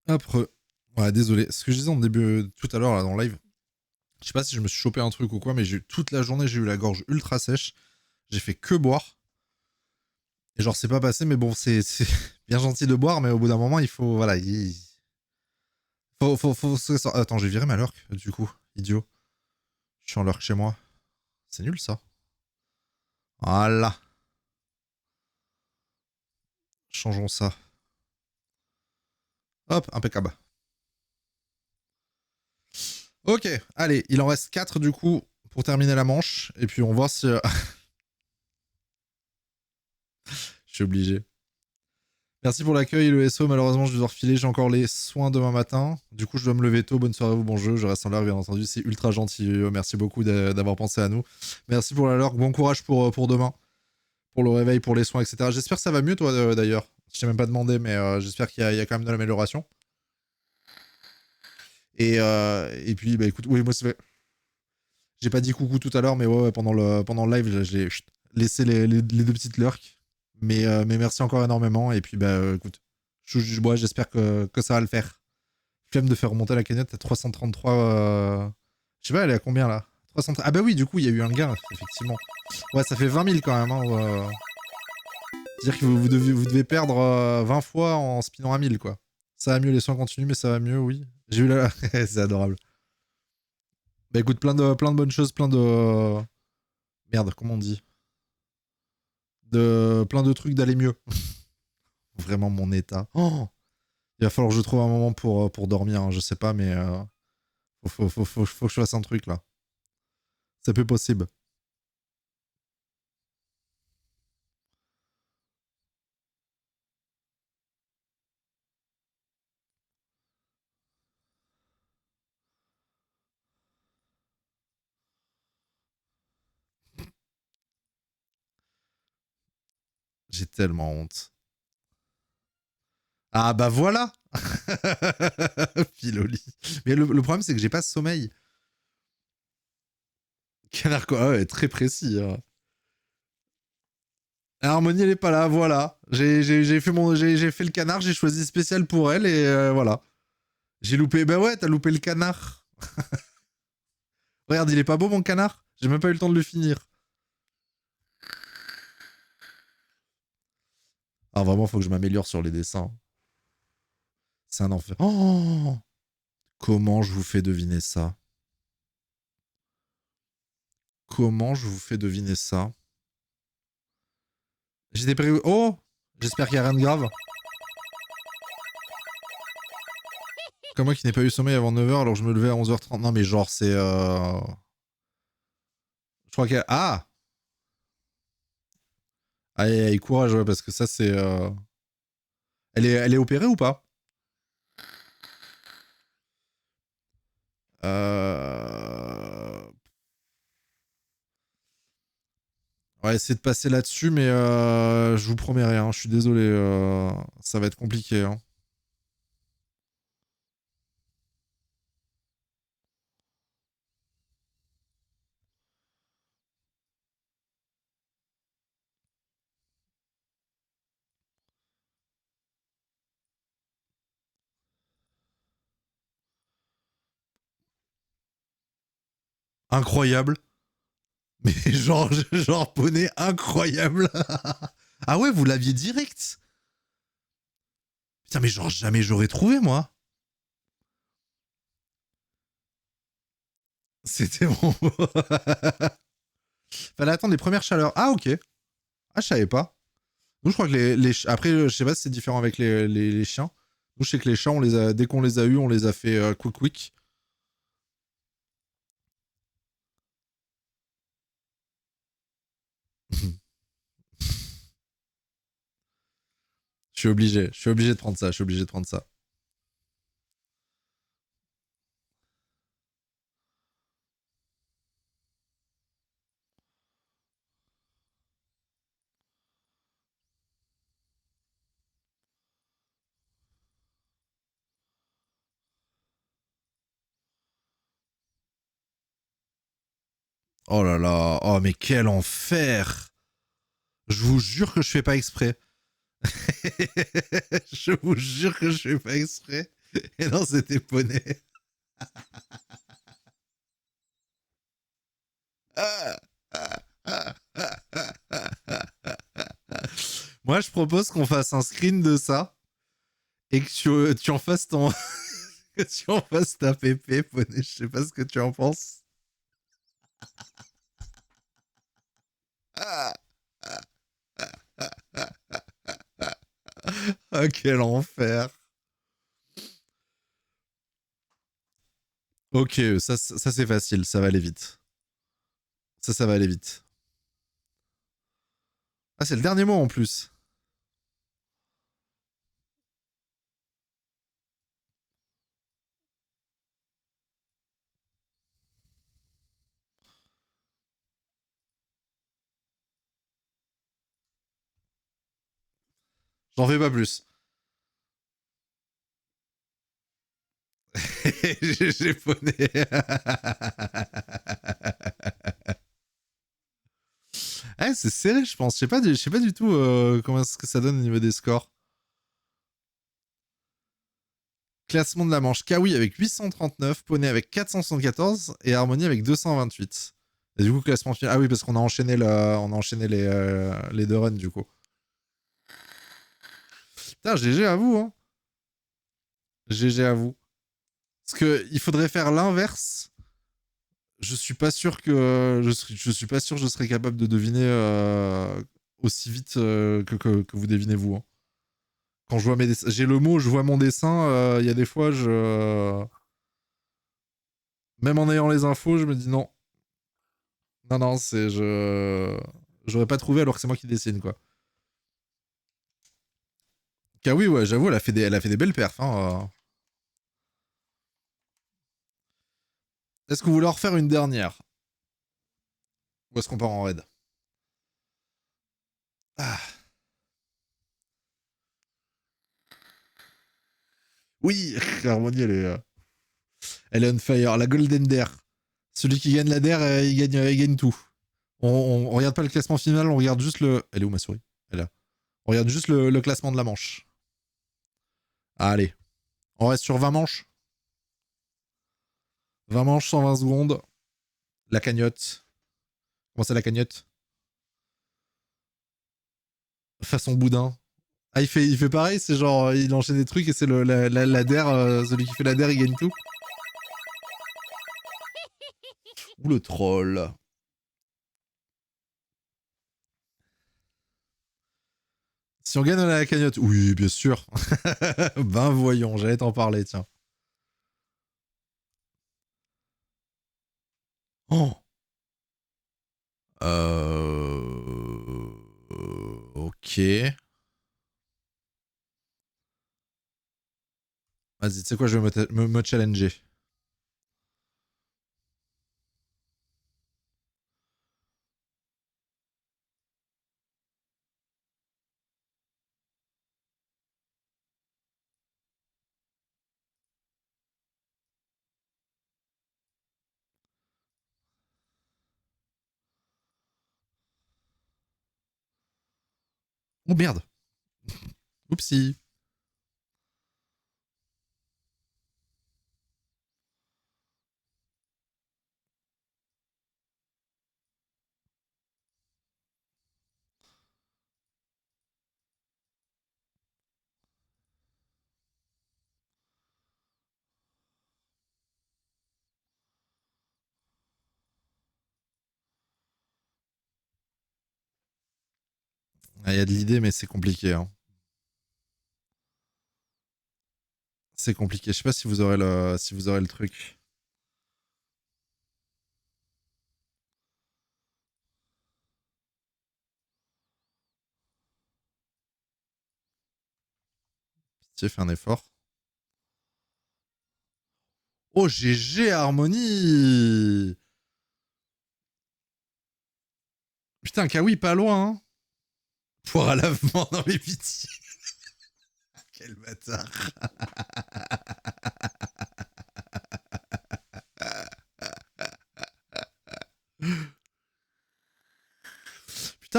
Hop, ouais, désolé. Ce que je disais en début, tout à l'heure, là, dans le live, je sais pas si je me suis chopé un truc ou quoi, mais toute la journée, j'ai eu la gorge ultra sèche. J'ai fait que boire. Et genre, c'est pas passé, mais bon, c'est bien gentil de boire, mais au bout d'un moment, il faut. Voilà, Attends, j'ai viré ma lurk, du coup. Idiot. Je suis en lurk chez moi. C'est nul, ça. Voilà. Changeons ça. Hop, impeccable. Ok, allez, il en reste 4 du coup pour terminer la manche. Et puis on voit si. Je suis obligé. Merci pour l'accueil, le SO. Malheureusement, je vais devoir filer. J'ai encore les soins demain matin. Du coup, je dois me lever tôt. Bonne soirée à vous, bon jeu. Je reste en l'air, bien entendu. C'est ultra gentil. Merci beaucoup d'avoir pensé à nous. Merci pour la lurk. Bon courage pour demain. Pour le réveil, pour les soins, etc. J'espère que ça va mieux, toi, d'ailleurs. Je t'ai même pas demandé, mais j'espère qu'il y a quand même de l'amélioration. Et puis, bah écoute, oui, moi, j'ai pas dit coucou tout à l'heure, mais ouais, pendant le live, j'ai laissé les deux petites lurks. Mais merci encore énormément. Et puis, bah écoute, je touche du bois, j'espère que ça va le faire. Flemme de faire remonter la cagnotte à 333. Je sais pas, elle est à combien là? 300... Ah bah oui, du coup, il y a eu un gain, effectivement. Ouais, ça fait 20 000 quand même. Hein. C'est-à-dire que vous devez perdre 20 fois en spinant à 1000, quoi. Ça va mieux, les soins continuent, mais ça va mieux, oui. J'ai eu la... C'est adorable. Bah écoute, plein de bonnes choses, plein de... Merde, comment on dit? Plein de trucs d'aller mieux. Vraiment mon état. Oh, il va falloir que je trouve un moment pour dormir, hein, je sais pas, mais faut que je fasse un truc là. C'est peu possible. J'ai tellement honte. Ah bah voilà. Pile au lit. Mais le problème c'est que j'ai pas sommeil. Canard quoi, ah ouais, très précis. Hein. Harmonie elle est pas là, voilà. J'ai fait le canard, j'ai choisi spécial pour elle et voilà. J'ai loupé, bah ouais, t'as loupé le canard. Regarde, il est pas beau mon canard. J'ai même pas eu le temps de le finir. Ah vraiment, faut que je m'améliore sur les dessins. C'est un enfer. Oh, comment je vous fais deviner ça? Comment je vous fais deviner ça? J'étais prévu. Oh, j'espère qu'il n'y a rien de grave. Comme moi qui n'ai pas eu sommeil avant 9h alors que je me levais à 11h30. Non mais genre c'est... Je crois qu'elle... Ah, allez, allez, courage, ouais, parce que ça c'est... elle est opérée ou pas? Euh... On va essayer de passer là-dessus, mais je vous promets rien. Je suis désolé. Ça va être compliqué. Hein. Incroyable. Mais genre poney incroyable. Ah ouais, vous l'aviez direct. Putain, mais genre jamais j'aurais trouvé moi. C'était mon... Fallait attendre les premières chaleurs. Ah ok. Ah je savais pas. Nous je crois que après je sais pas si c'est différent avec les chiens. Nous je sais que les chats dès qu'on les a eus on les a fait quick. Je suis obligé de prendre ça, je suis obligé de prendre ça. Oh là là. Oh, mais quel enfer. Je vous jure que je fais pas exprès. Je vous jure que je fais pas exprès. Et non, c'était poney. Moi, je propose qu'on fasse un screen de ça et que tu en fasses ton. Que tu en fasses ta pépé, poney. Je sais pas ce que tu en penses. Ah, quel enfer. Ok, ça c'est facile, ça va aller vite. Ça va aller vite. Ah, c'est le dernier mot en plus. J'en fais pas plus. J'ai poney. Ah, c'est serré, je pense. Je sais pas du tout comment est-ce que ça donne au niveau des scores. Classement de la manche. Kawi avec 839, Poney avec 474 et Harmony avec 228. Et du coup, classement final. Ah oui, parce qu'on a enchaîné, on a enchaîné les deux runs du coup. Putain, GG à vous, hein. GG à vous. Parce que il faudrait faire l'inverse. Je suis pas sûr que je suis pas sûr que je serais capable de deviner aussi vite que vous devinez vous, hein. Quand je vois mes dessins, j'ai le mot, je vois mon dessin. Il y a des fois, même en ayant les infos, je me dis non, non, non, j'aurais pas trouvé alors que c'est moi qui dessine quoi. Car oui, ouais, j'avoue, elle a fait des belles perfs, hein. Est-ce que vous voulez en refaire une dernière ou est-ce qu'on part en raid? Ah. Oui, Harmonie, elle est on fire. La Golden Dare. Celui qui gagne la Dare, il gagne tout. On regarde pas le classement final, on regarde juste le. Elle est où ma souris? Elle est là. On regarde juste le classement de la manche. Allez. On reste sur 20 manches. 20 manches, 120 secondes. La cagnotte. Comment c'est la cagnotte? Façon boudin. Ah, il fait pareil, c'est genre, il enchaîne des trucs et c'est la DER, celui qui fait la DER, il gagne tout. Ou le troll. Si on gagne la cagnotte, oui, bien sûr. Ben voyons, j'allais t'en parler, tiens. Oh. Ok. Vas-y, tu sais quoi, je vais me challenger. Oh merde. Oupsie. Ah, il y a de l'idée, mais c'est compliqué, hein. C'est compliqué. Je sais pas si vous aurez le truc. Pitié, fais un effort. Oh, GG Harmonie. Putain, Kawi, pas loin, hein. Pour à lavement dans les pitiés. Quel bâtard.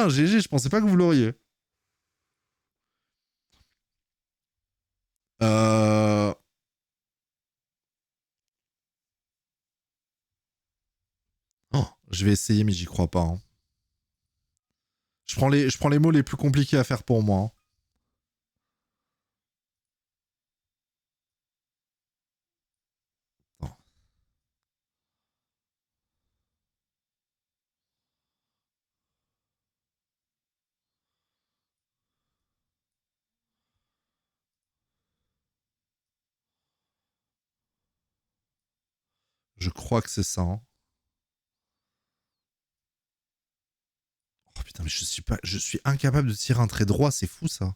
Putain, GG, je pensais pas que vous l'auriez. Euh... Oh, je vais essayer, mais j'y crois pas. Hein. Je prends les mots les plus compliqués à faire pour moi. Hein. Attends. Je crois que c'est ça. Hein. Oh putain, mais je suis incapable de tirer un trait droit, c'est fou ça.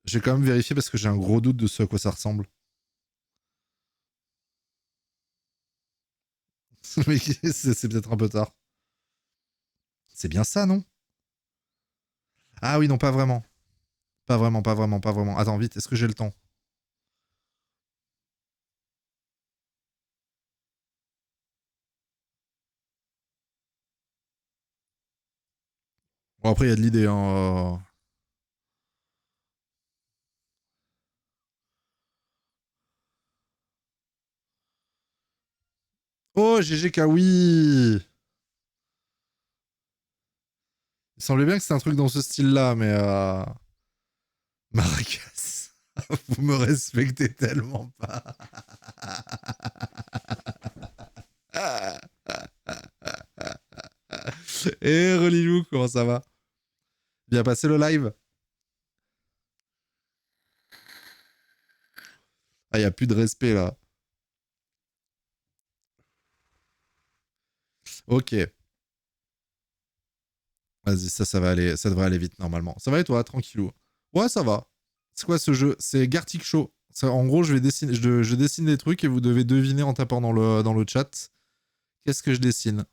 Je vais quand même vérifier parce que j'ai un gros doute de ce à quoi ça ressemble. Mais c'est peut-être un peu tard. C'est bien ça, non? Ah oui, non, pas vraiment. Pas vraiment, pas vraiment, pas vraiment. Attends, vite, est-ce que j'ai le temps? Bon, après, il y a de l'idée. Hein. Oh, GG Kawi! Il semblait bien que c'était un truc dans ce style-là, mais... Maracas, vous me respectez tellement pas. Eh, Relilou, comment ça va? Bien passé le live? Ah, il n'y a plus de respect, là. Ok. Vas-y, ça va aller. Ça devrait aller vite, normalement. Ça va et toi, tranquillou? Ouais, ça va. C'est quoi ce jeu? C'est Gartic Show. En gros, je dessine des trucs et vous devez deviner en tapant dans le chat. Qu'est-ce que je dessine?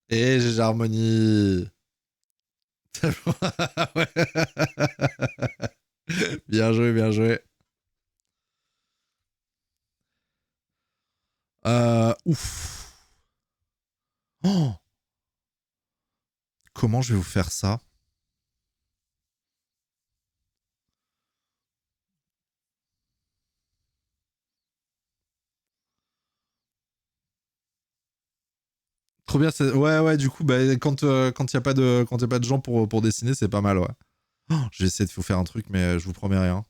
Et j'ai Harmonie. Ouais. Bien joué, bien joué. Ouf. Oh, comment je vais vous faire ça? Trop bien. Ouais, ouais, du coup, bah, quand il n'y a, quand y a pas de gens pour dessiner, c'est pas mal, ouais. Oh, je vais essayer de vous faire un truc, mais je vous promets rien.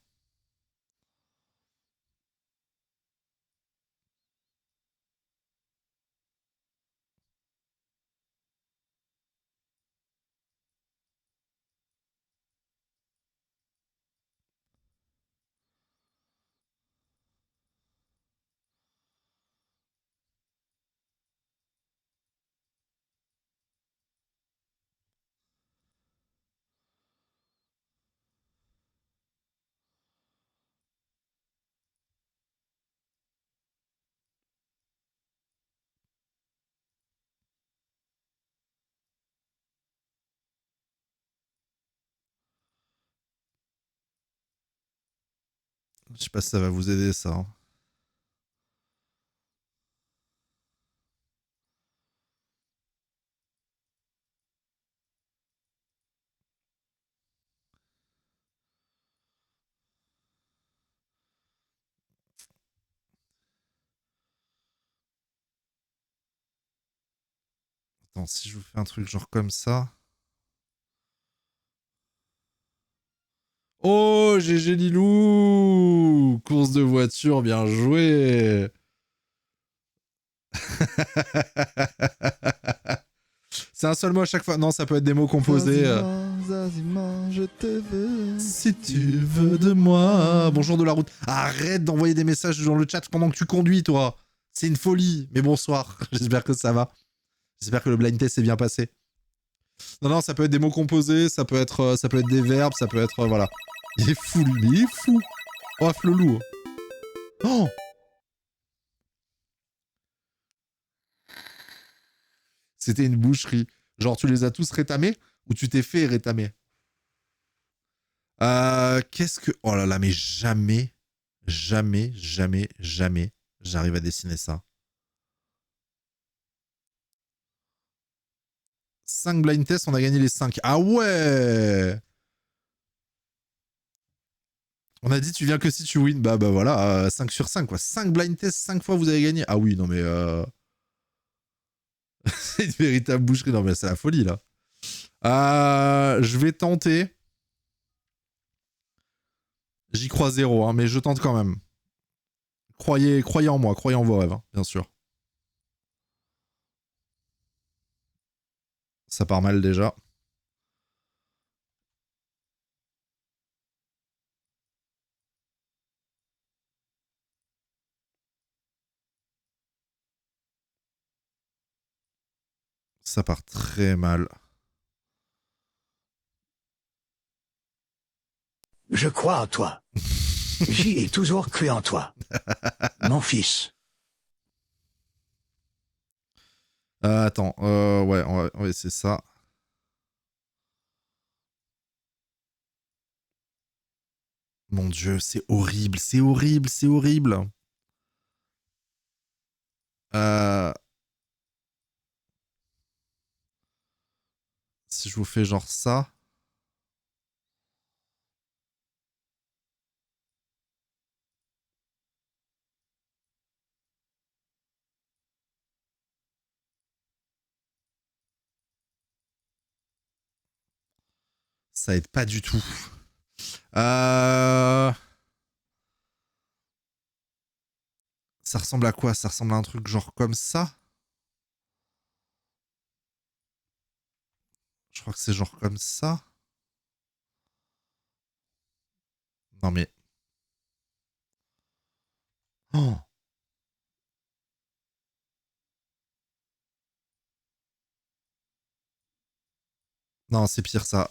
Je sais pas si ça va vous aider, ça. Hein. Attends, si je vous fais un truc genre comme ça. Oh, GG Lilou! Course de voiture, bien joué! C'est un seul mot à chaque fois. Non, ça peut être des mots composés. Zazima, je te veux. Si tu veux de moi. Bonjour de la route. Arrête d'envoyer des messages dans le chat pendant que tu conduis, toi. C'est une folie. Mais bonsoir. J'espère que ça va. J'espère que le blind test s'est bien passé. Non, non, ça peut être des mots composés, ça peut être des verbes, ça peut être... voilà. Il est fou, lui. Mais il est fou. Oh, le loup. Oh. C'était une boucherie. Genre, tu les as tous rétamés ou tu t'es fait rétamer? Qu'est-ce que... Oh là là, mais jamais, jamais, jamais, jamais j'arrive à dessiner ça. 5 blind tests, on a gagné les 5. Ah ouais! On a dit tu viens que si tu win. Bah voilà, 5 sur 5 quoi. 5 blind tests, 5 fois vous avez gagné. Ah oui, non mais... c'est une véritable boucherie. Non mais c'est la folie là. Je vais tenter. J'y crois zéro, hein, mais je tente quand même. Croyez en moi, croyez en vos rêves, hein, bien sûr. Ça part mal déjà. Ça part très mal. Je crois en toi. J'y ai toujours cru en toi. Mon fils. Attends, ouais, ouais, c'est ça. Mon Dieu, c'est horrible, c'est horrible, c'est horrible. Si je vous fais genre ça. Ça aide pas du tout. Ça ressemble à quoi? Ça ressemble à un truc genre comme ça? Je crois que c'est genre comme ça. Non mais... Oh. Non, c'est pire ça.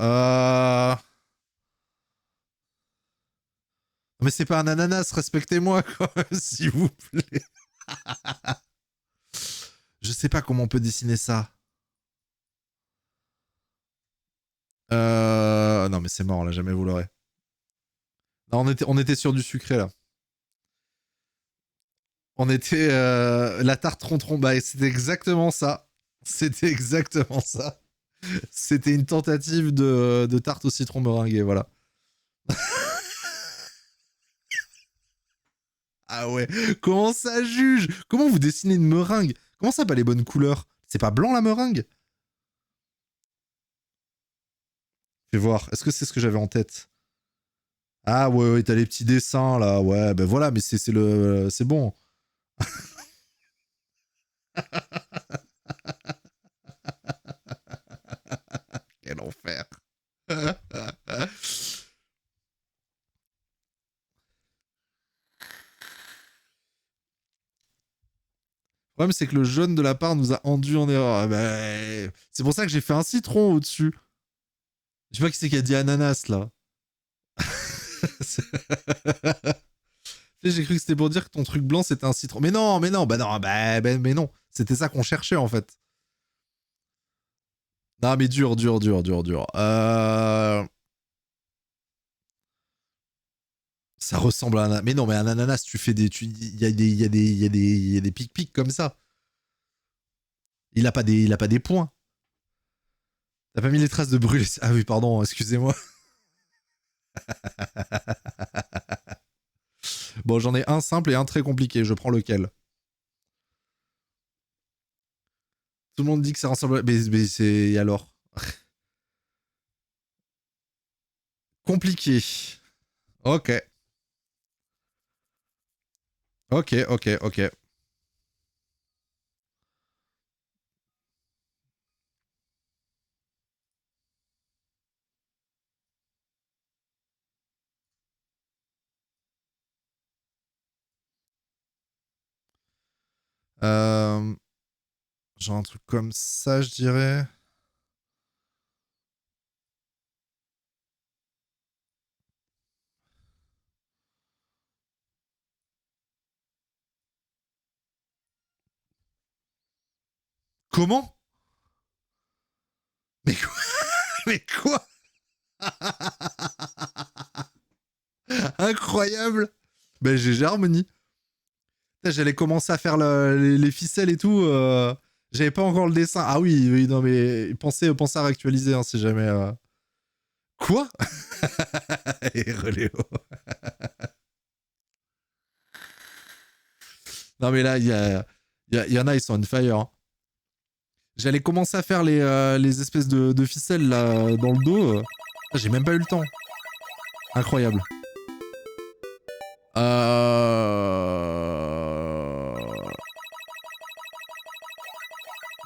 Mais c'est pas un ananas, respectez-moi quand même, s'il vous plaît. Je sais pas comment on peut dessiner ça. Non mais c'est mort là, jamais vous l'aurez. Non, on était sur du sucré là. On était la tarte tron-tron. Bah c'était exactement ça. C'était exactement ça. C'était une tentative de tarte au citron meringuée, voilà. Ah ouais, comment ça juge? Comment vous dessinez une meringue? Comment ça, pas les bonnes couleurs? C'est pas blanc la meringue? Fais voir, est-ce que c'est ce que j'avais en tête? Ah ouais, ouais, t'as les petits dessins là, ouais, ben voilà, mais c'est bon. Quel enfer. Le problème, c'est que le jaune de la part nous a enduit en erreur. Ah ben, c'est pour ça que j'ai fait un citron au-dessus. Je sais pas qui c'est qui a dit ananas, là. J'ai cru que c'était pour dire que ton truc blanc, c'était un citron. Mais non, mais non. C'était ça qu'on cherchait, en fait. Non, mais dur. Ça ressemble à un... Mais non, mais un ananas, tu fais des... Il y a des pics-pics comme ça. Il a pas des points. T'as pas mis les traces de brûler. Ah oui, pardon, excusez-moi. Bon, j'en ai un simple et un très compliqué. Je prends lequel? Tout le monde dit que ça ressemble... Mais c'est... Et alors? Compliqué. Ok. Ok. Euh, Genre un truc comme ça, je dirais. Comment? Mais quoi? Mais quoi? Incroyable! Ben GG Harmonie. J'allais commencer à faire les ficelles et tout. J'avais pas encore le dessin. Ah oui, oui, non mais pensez à réactualiser hein, si jamais. Quoi? Et Reléo. Non mais là, il y en a, ils sont on fire. Hein. J'allais commencer à faire les espèces de ficelles là dans le dos. J'ai même pas eu le temps. Incroyable.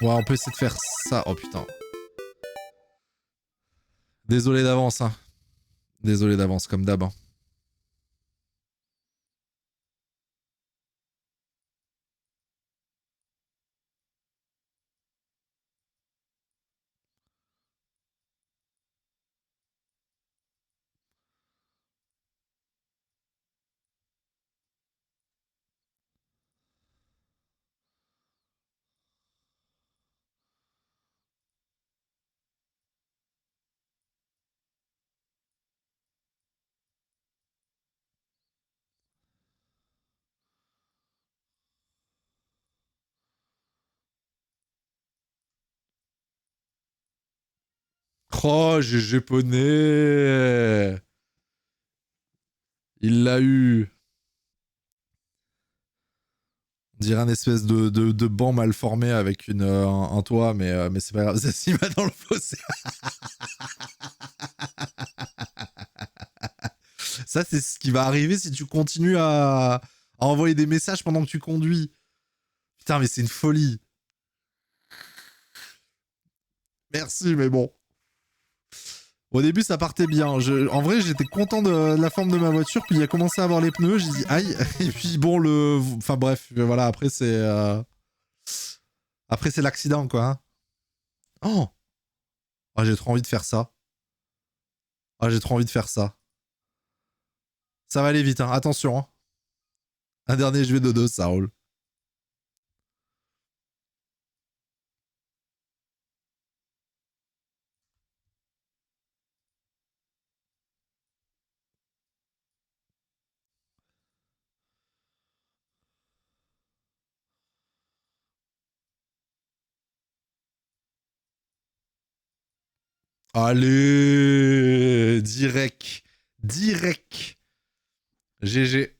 Ouais, on peut essayer de faire ça. Oh putain. Désolé d'avance, hein. Désolé d'avance, comme d'hab. Hein. Oh, j'ai japonais. Il l'a eu. On dirait un espèce de banc mal formé avec un toit, mais c'est pas grave. Ça s'y va dans le fossé. Ça, c'est ce qui va arriver si tu continues à envoyer des messages pendant que tu conduis. Putain, mais c'est une folie. Merci, mais bon. Au début, ça partait bien. En vrai, j'étais content de la forme de ma voiture. Puis il a commencé à avoir les pneus. J'ai dit aïe. Et puis bon, enfin bref, voilà. Après, c'est l'accident, quoi. Hein. Oh, oh j'ai trop envie de faire ça. Ah, j'ai trop envie de faire ça. Ça va aller vite, hein. Attention. Hein. Un dernier, je vais dodo, ça roule. Allez, direct. Direct. GG.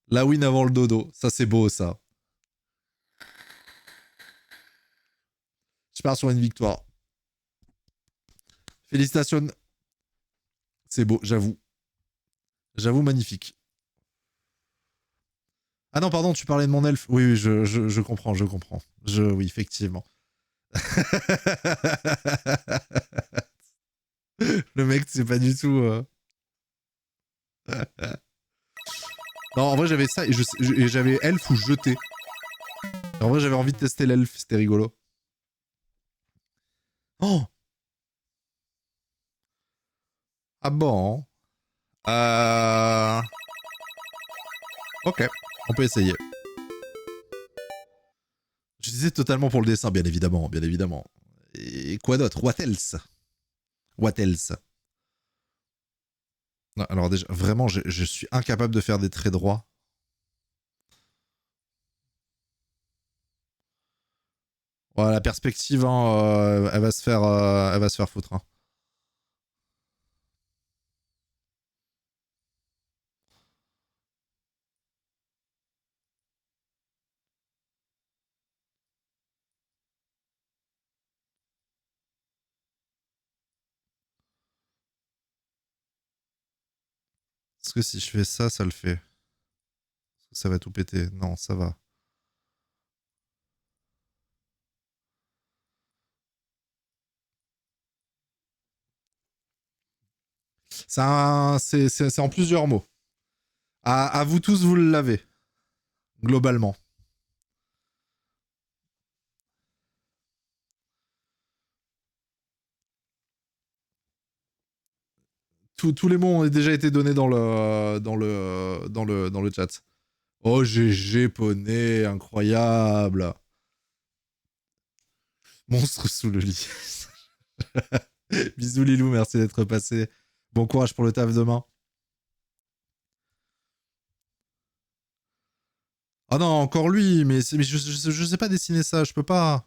La win avant le dodo. Ça, c'est beau, ça. Je pars sur une victoire. Félicitations. C'est beau, j'avoue. J'avoue, magnifique. Ah non, pardon, tu parlais de mon elfe. Oui, oui, je comprends, je comprends. Oui, effectivement. Le mec, c'est pas du tout... Non, en vrai, j'avais ça et j'avais elfe ou jeté. En vrai, j'avais envie de tester l'elfe, c'était rigolo. Oh! Ah bon? Ok, on peut essayer. Je disais totalement pour le dessin, bien évidemment, bien évidemment. Et quoi d'autre? What else? What else? Non, alors déjà, vraiment, je suis incapable de faire des traits droits. Ouais, la perspective, hein, elle va se faire foutre. Hein. Est-ce que si je fais ça, ça le fait? Ça va tout péter. Non, ça va. C'est en plusieurs mots. À vous tous, vous l'avez. Globalement. Tous les mots ont déjà été donnés dans le chat. Oh, GG, poney, incroyable. Monstre sous le lit. Bisous Lilou, merci d'être passé. Bon courage pour le taf demain. Ah non, encore lui, mais je sais pas dessiner ça, je peux pas.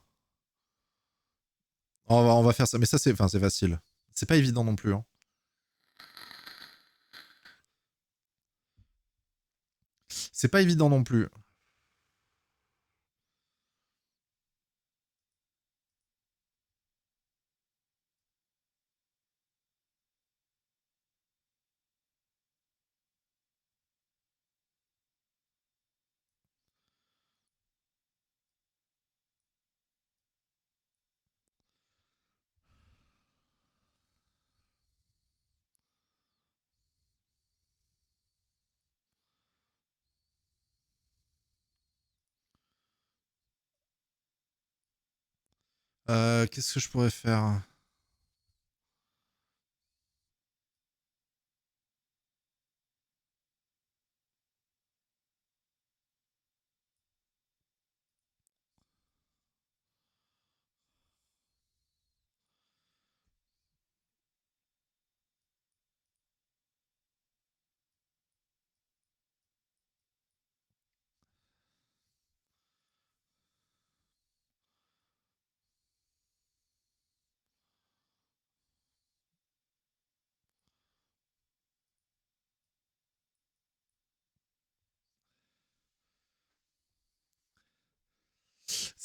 On va faire ça, mais ça c'est facile. C'est pas évident non plus. Hein. C'est pas évident non plus. Qu'est-ce que je pourrais faire?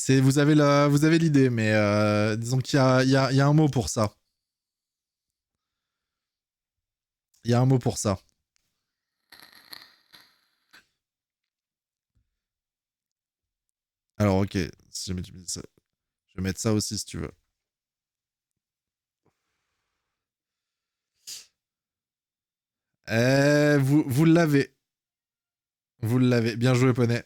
Vous avez l'idée, mais disons qu'il y a un mot pour ça. Il y a un mot pour ça. Alors, ok, si jamais tu me dis ça, je vais mettre ça aussi si tu veux. Vous l'avez. Vous l'avez. Bien joué, poney.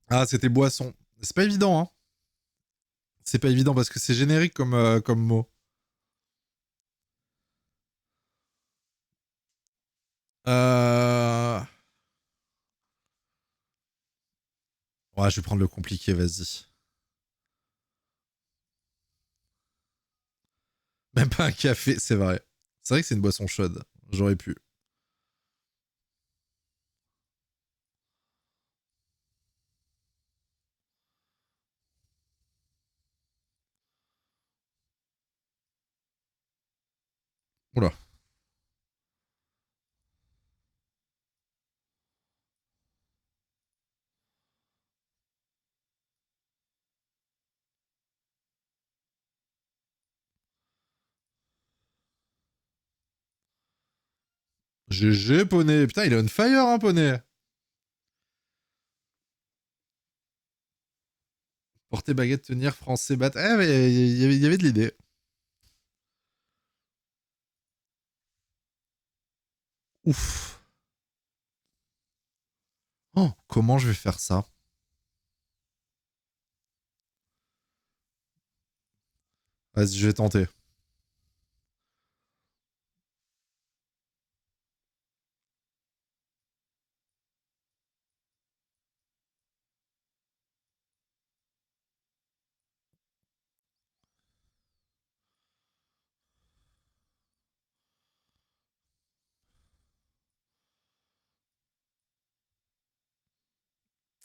Ah, c'était boisson. C'est pas évident, hein. C'est pas évident parce que c'est générique comme mot. Ouais, je vais prendre le compliqué, vas-y. Même pas un café, c'est vrai. C'est vrai que c'est une boisson chaude. J'aurais pu. Oula. GG, poney. Putain, il est on fire, hein, poney. Porter baguette, tenir, français, battre. Eh, mais il y avait de l'idée. Ouf. Oh, comment je vais faire ça? Vas-y, je vais tenter.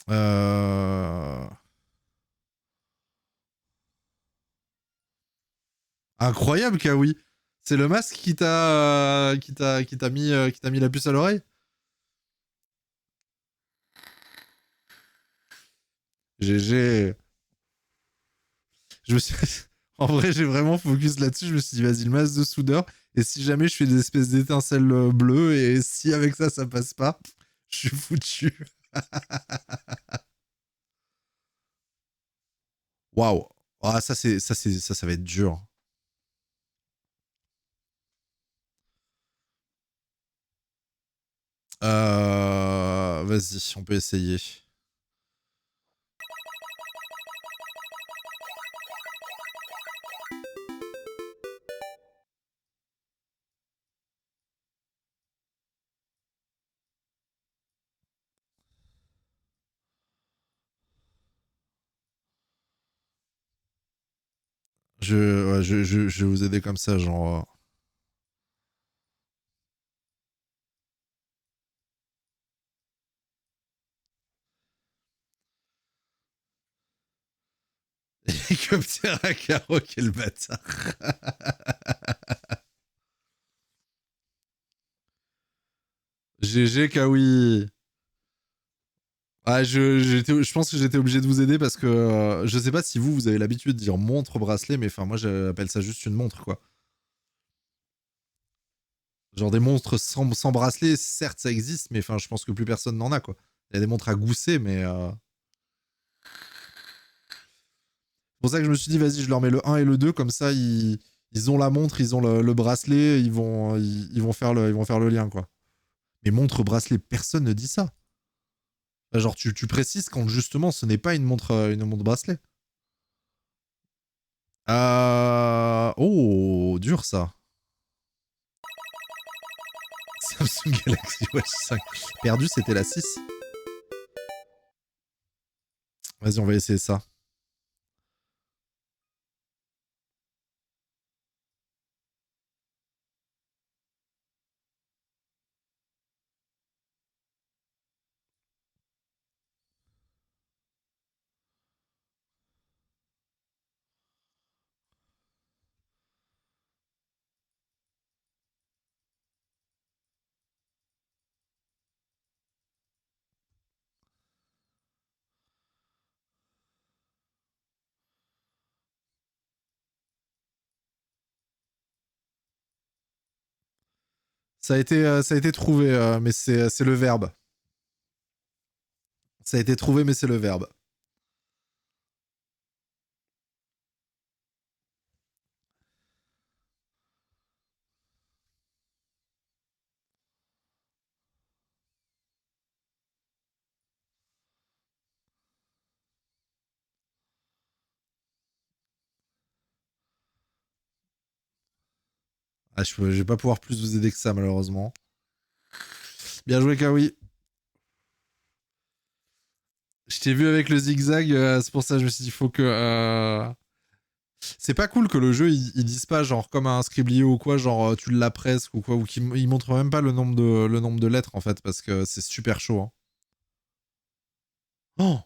Euh... Incroyable, Kawi. C'est le masque qui t'a mis la puce à l'oreille? GG. Je me suis... En vrai, j'ai vraiment focus là-dessus. Je me suis dit, vas-y, le masque de soudeur. Et si jamais je fais des espèces d'étincelles bleues, et si avec ça, ça passe pas, je suis foutu. Waouh. Ah, ça va être dur. Vas-y, on peut essayer. Je vais vous aider comme ça, genre. Hélicoptère à carreaux, quel bâtard. GG Kawi. Ah, je pense que j'étais obligé de vous aider parce que je sais pas si vous avez l'habitude de dire montre bracelet, mais enfin moi j'appelle ça juste une montre quoi. Genre des montres sans bracelet, certes ça existe, mais enfin je pense que plus personne n'en a quoi. Il y a des montres à gousset, mais c'est pour ça que je me suis dit vas-y je leur mets le 1 et le 2 comme ça ils ont la montre, ils ont le bracelet, ils vont faire le lien quoi. Mais montre bracelet, personne ne dit ça. Genre, tu précises quand justement ce n'est pas une montre bracelet. Oh, dur ça. Samsung Galaxy Watch 5. Perdu, c'était la 6. Vas-y, on va essayer ça. Ça a été trouvé, mais c'est le verbe. Ça a été trouvé, mais c'est le verbe. Ah, je vais pas pouvoir plus vous aider que ça, malheureusement. Bien joué, Kawi. Je t'ai vu avec le zigzag, c'est pour ça que je me suis dit, il faut que. C'est pas cool que le jeu il dise pas genre comme un Scriblio ou quoi, genre tu l'as presque ou quoi, ou qu'il montre même pas le nombre de lettres en fait, parce que c'est super chaud. Hein. Oh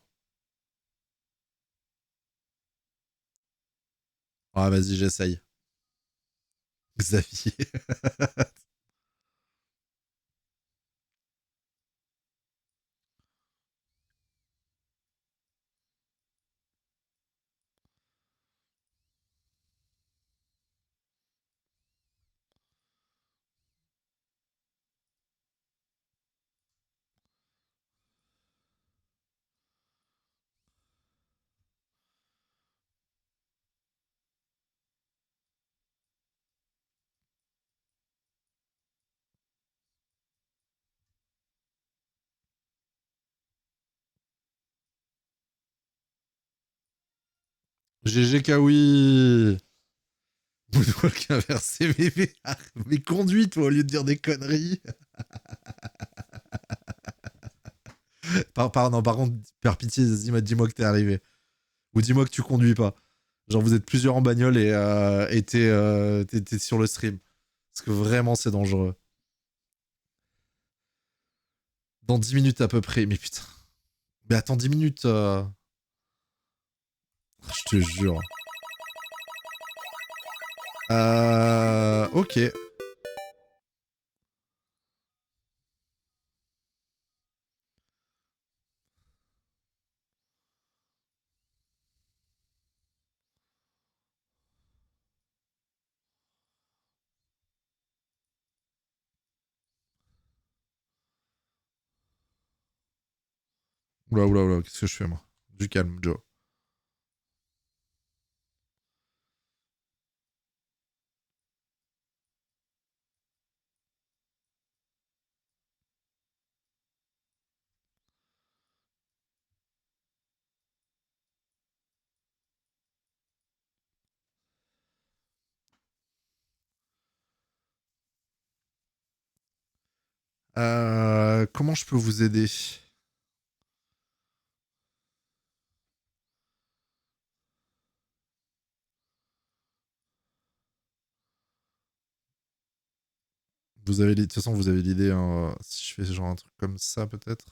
Ah vas-y, j'essaye. Xavier. GG Kawi. Moonwalk inversé, mais conduis toi au lieu de dire des conneries. Non, par contre, par pitié, dis-moi que t'es arrivé. Ou dis-moi que tu conduis pas. Genre vous êtes plusieurs en bagnole et t'es sur le stream. Parce que vraiment c'est dangereux. Dans 10 minutes à peu près. Mais putain. Mais attends 10 minutes. Je te jure. Ok. Oula, oula, oula. Qu'est-ce que je fais moi? Du calme, Joe. Comment je peux vous aider? Vous avez de toute façon, vous avez l'idée, hein, si je fais genre un truc comme ça, peut-être.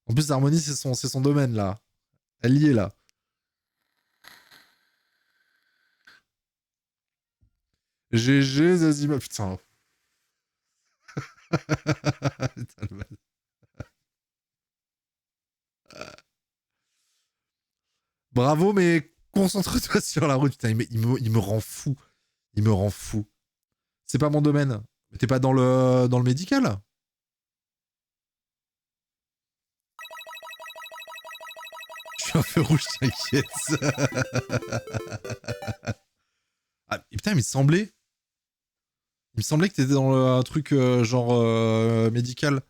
En plus, l'harmonie, c'est son domaine, là. Elle y est, là. GG, Zazima. Putain. Putain, le mal. Bravo, mais concentre-toi sur la route. Putain, il me rend fou. Il me rend fou. C'est pas mon domaine. Mais t'es pas dans le médical? Je suis un feu rouge, t'inquiète. Ah, putain, il me semblait. Il me semblait que t'étais dans un truc genre médical.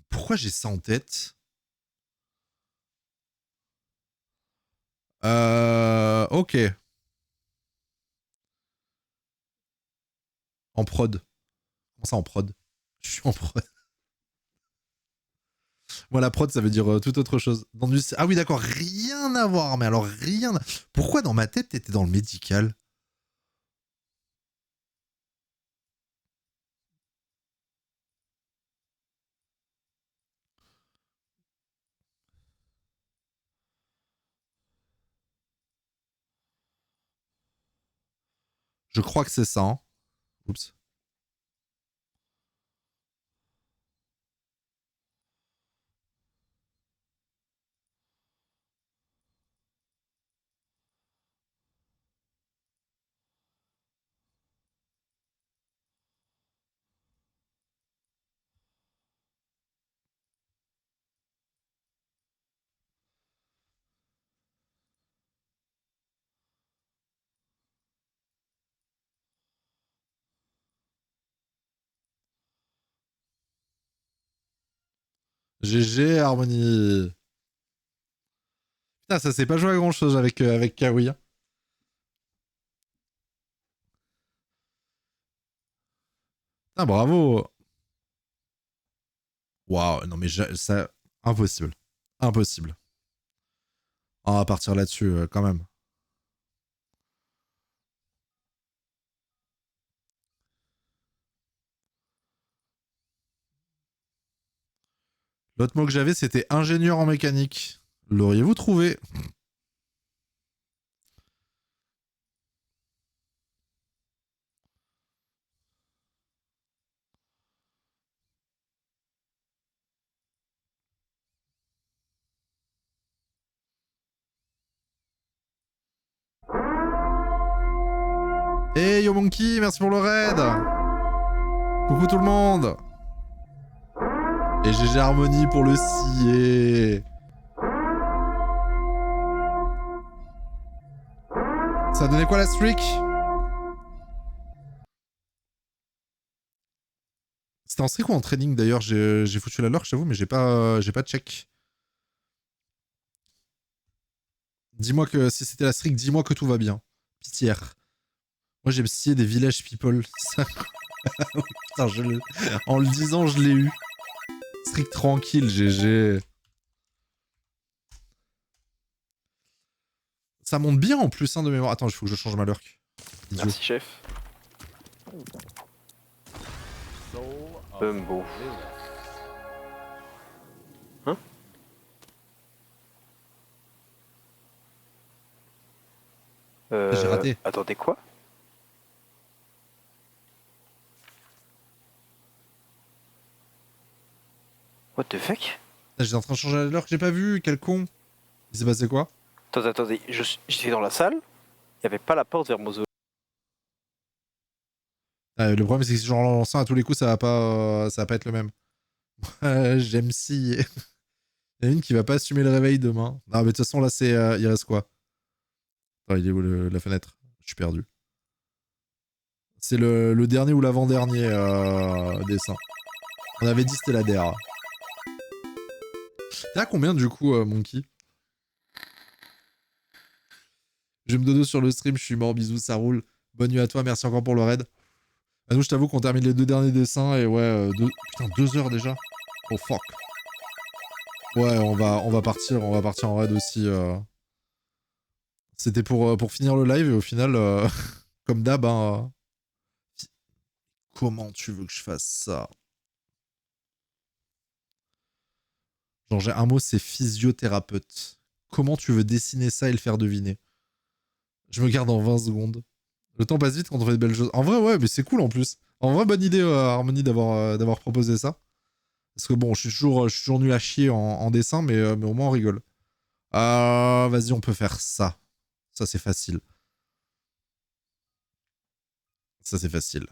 Pourquoi j'ai ça en tête? Ok. En prod. Comment ça en prod? Je suis en prod. Moi, la prod, ça veut dire tout autre chose. Ah oui, d'accord, rien à voir. Mais alors, rien. Pourquoi dans ma tête, t'étais dans le médical? Je crois que c'est ça. Hein. Oups. GG, Harmonie. Putain, ça s'est pas joué à grand chose avec Kawi. Hein. Ah, bravo. Waouh, non mais ça. Impossible. Impossible. On va partir là-dessus quand même. L'autre mot que j'avais, c'était ingénieur en mécanique. L'auriez-vous trouvé? Hey Yo Monkey, merci pour le raid. Coucou tout le monde. Et GG Harmonie pour le scier. Ça a donné quoi la streak? C'était en streak ou en training d'ailleurs? J'ai foutu la lurk, j'avoue, mais j'ai pas check. Dis-moi que si c'était la streak, dis-moi que tout va bien. Pitière. Moi j'aime scier des village people. Ça... Putain, en le disant, je l'ai eu. Streak tranquille, GG. Ça monte bien en plus hein, de mémoire. Attends, il faut que je change ma lurk. Idiot. Merci chef. Beau. Hein? J'ai raté. Attendez quoi? What the fuck? J'étais en train de changer la lurk, j'ai pas vu, quel con. Il s'est passé quoi? Attendez, j'étais dans la salle, il n'y avait pas la porte vers Mozo. Le problème, c'est que si j'en lance un à tous les coups, ça va pas être le même. J'aime si. Il y en a une qui va pas assumer le réveil demain. Non, mais de toute façon, là, c'est. Il reste quoi? Attends, il est où la fenêtre? Je suis perdu. C'est le dernier ou l'avant-dernier dessin. On avait dit c'était la DR. T'es à combien du coup, Monkey? Je me dodo sur le stream, je suis mort, bisous, ça roule. Bonne nuit à toi, merci encore pour le raid. Ah, nous, je t'avoue qu'on termine les 2 derniers dessins et ouais, putain, 2 heures déjà. Oh fuck. Ouais, on va partir en raid aussi. C'était pour finir le live et au final, comme d'hab, hein, comment tu veux que je fasse ça? Genre, j'ai un mot, c'est physiothérapeute. Comment tu veux dessiner ça et le faire deviner? Je me garde en 20 secondes. Le temps passe vite quand on fait de belles choses. En vrai, ouais, mais c'est cool en plus. En vrai, bonne idée, Harmony, d'avoir proposé ça. Parce que bon, je suis toujours nul à chier en dessin, mais au moins on rigole. Vas-y, on peut faire ça. Ça, c'est facile. Ça, c'est facile.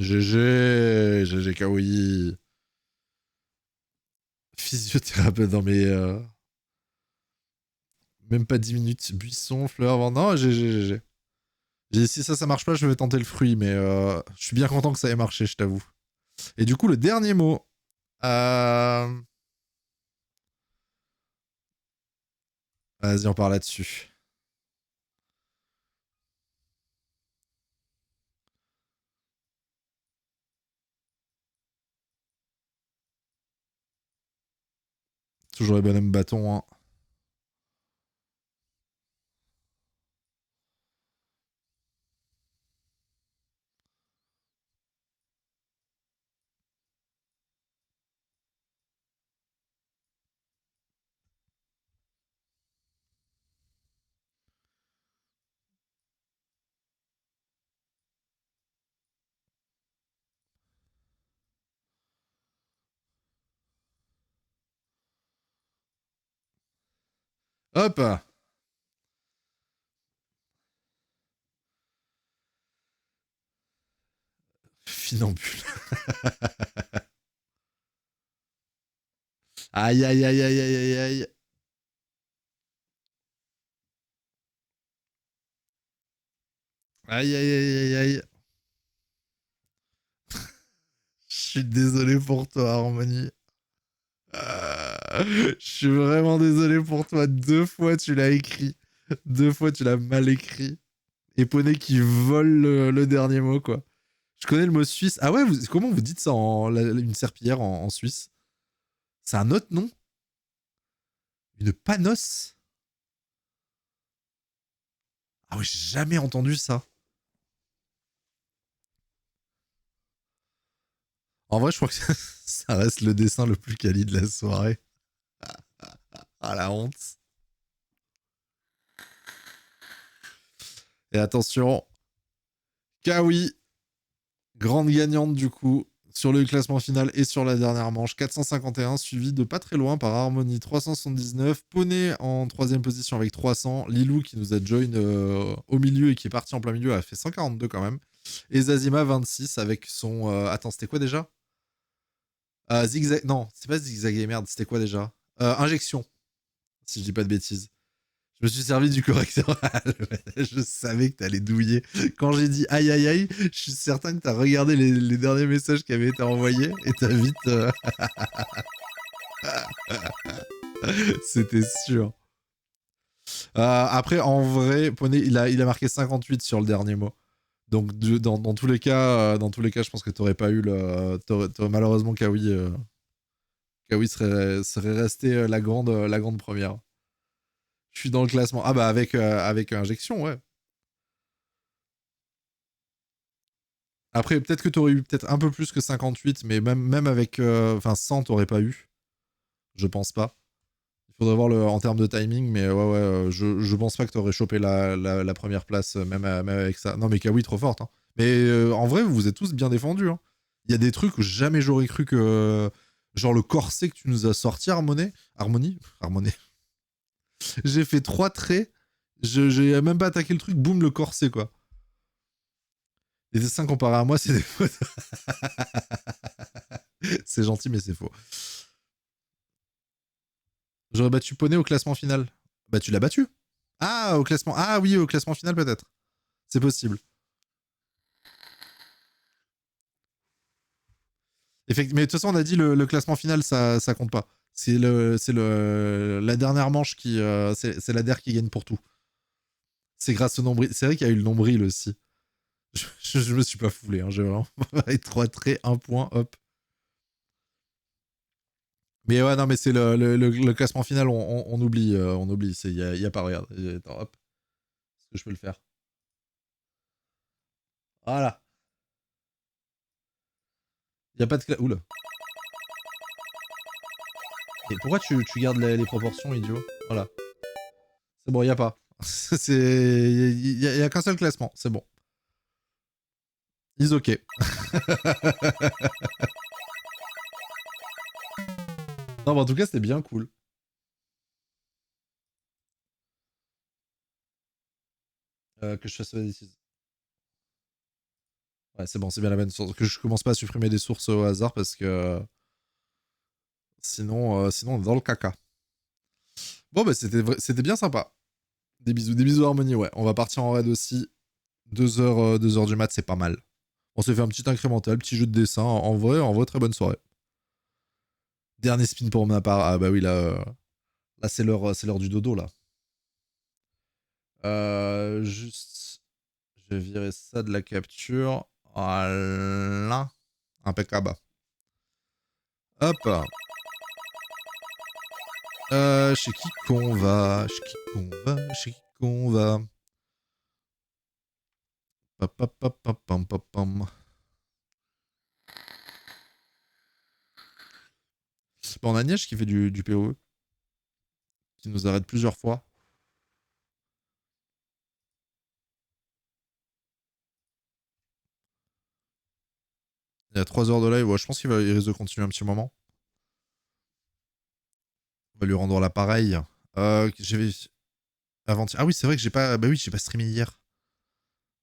GG Kawaii. Physiothérapeute, non mais... Même pas 10 minutes. Buisson, fleurs, non, GG. Si ça marche pas, je vais tenter le fruit, mais je suis bien content que ça ait marché, je t'avoue. Et du coup, le dernier mot... Vas-y, on part là-dessus. Toujours les bonhommes bâtons, hein. Hop. Finambule. Aïe, aïe, aïe, aïe, aïe, aïe, aïe. Aïe, aïe, aïe, aïe, aïe. Je suis désolé pour toi, Harmonie. Je suis vraiment désolé pour toi. 2 fois, tu l'as écrit. 2 fois, tu l'as mal écrit. Et Poney qui vole le dernier mot, quoi. Je connais le mot suisse. Ah ouais, comment vous dites ça une serpillière en Suisse? C'est un autre nom? Une panos? Ah ouais, j'ai jamais entendu ça. En vrai, je crois que ça reste le dessin le plus quali de la soirée. Ah la honte. Et attention, Kawi, grande gagnante du coup, sur le classement final et sur la dernière manche, 451, suivi de pas très loin par Harmony 379, Poney en 3ème position avec 300, Lilou qui nous a join au milieu et qui est parti en plein milieu a fait 142 quand même, et Zazima 26 avec son... Attends, c'était quoi déjà? Zigzag... Non, c'est pas zigzag, merde, c'était quoi déjà? Injection, si je dis pas de bêtises. Je me suis servi du correcteur. Je savais que t'allais douiller. Quand j'ai dit aïe aïe aïe, je suis certain que t'as regardé les derniers messages qui avaient été envoyés et t'as vite... C'était sûr. Après, en vrai, Poney, il a marqué 58 sur le dernier mot. Donc, dans tous les cas, je pense que t'aurais pas eu le... T'aurais malheureusement, Kawi serait resté la grande première. Je suis dans le classement. Ah bah avec injection, ouais. Après, peut-être que t'aurais eu peut-être un peu plus que 58, mais même avec 100, t'aurais pas eu. Je pense pas. Faudrait voir en termes de timing, mais ouais, je pense pas que t'aurais chopé la première place, même avec ça. Non, mais Kawi, trop forte. Hein. Mais en vrai, vous vous êtes tous bien défendus. Hein. Il y a des trucs où jamais j'aurais cru que. Genre le corset que tu nous as sorti, Harmonie. J'ai fait 3 traits. J'ai même pas attaqué le truc, boum, le corset, quoi. Les dessins comparés à moi, c'est des fautes. C'est gentil, mais c'est faux. J'aurais battu Poney au classement final. Bah, tu l'as battu. Ah, au classement. Ah oui, au classement final, peut-être. C'est possible. Mais de toute façon, on a dit le classement final, ça compte pas. C'est la dernière manche qui. C'est la DER qui gagne pour tout. C'est grâce au nombril. C'est vrai qu'il y a eu le nombril aussi. Je me suis pas foulé. Hein. J'ai vraiment. Avec 3 traits, 1 point, hop. Mais ouais, non, mais c'est le classement final, on oublie. On oublie. Il y a pas, regarde. Attends, hop. Est-ce que je peux le faire? Voilà. Il y a pas de. Oula. Et pourquoi tu gardes les proportions, idiot? Voilà. C'est bon, il y a pas. Il y a qu'un seul classement, c'est bon. Is ok. Non, mais en tout cas, c'était bien cool. Que je fasse la décision. Ouais, c'est bon, c'est bien la bonne source. Que je commence pas à supprimer des sources au hasard parce que sinon on est dans le caca. Bon, bah c'était bien sympa. Des bisous Harmonie, ouais. On va partir en raid aussi. 2h du mat, c'est pas mal. On s'est fait un petit incrémental, petit jeu de dessin. En vrai, très bonne soirée. Dernier spin pour ma part. Ah bah oui, là c'est l'heure du dodo, là. Juste, je vais virer ça de la capture. Voilà. Impeccable. Hop. Chez qui qu'on va? Chez qui qu'on va? Pam. Bon, on a Niège qui fait du PoE. Qui nous arrête plusieurs fois. Il y a 3 heures de live. Ouais, je pense qu'il risque de continuer un petit moment. On va lui rendre l'appareil. J'avais. Ah oui, c'est vrai que j'ai pas. Bah oui, j'ai pas streamé hier.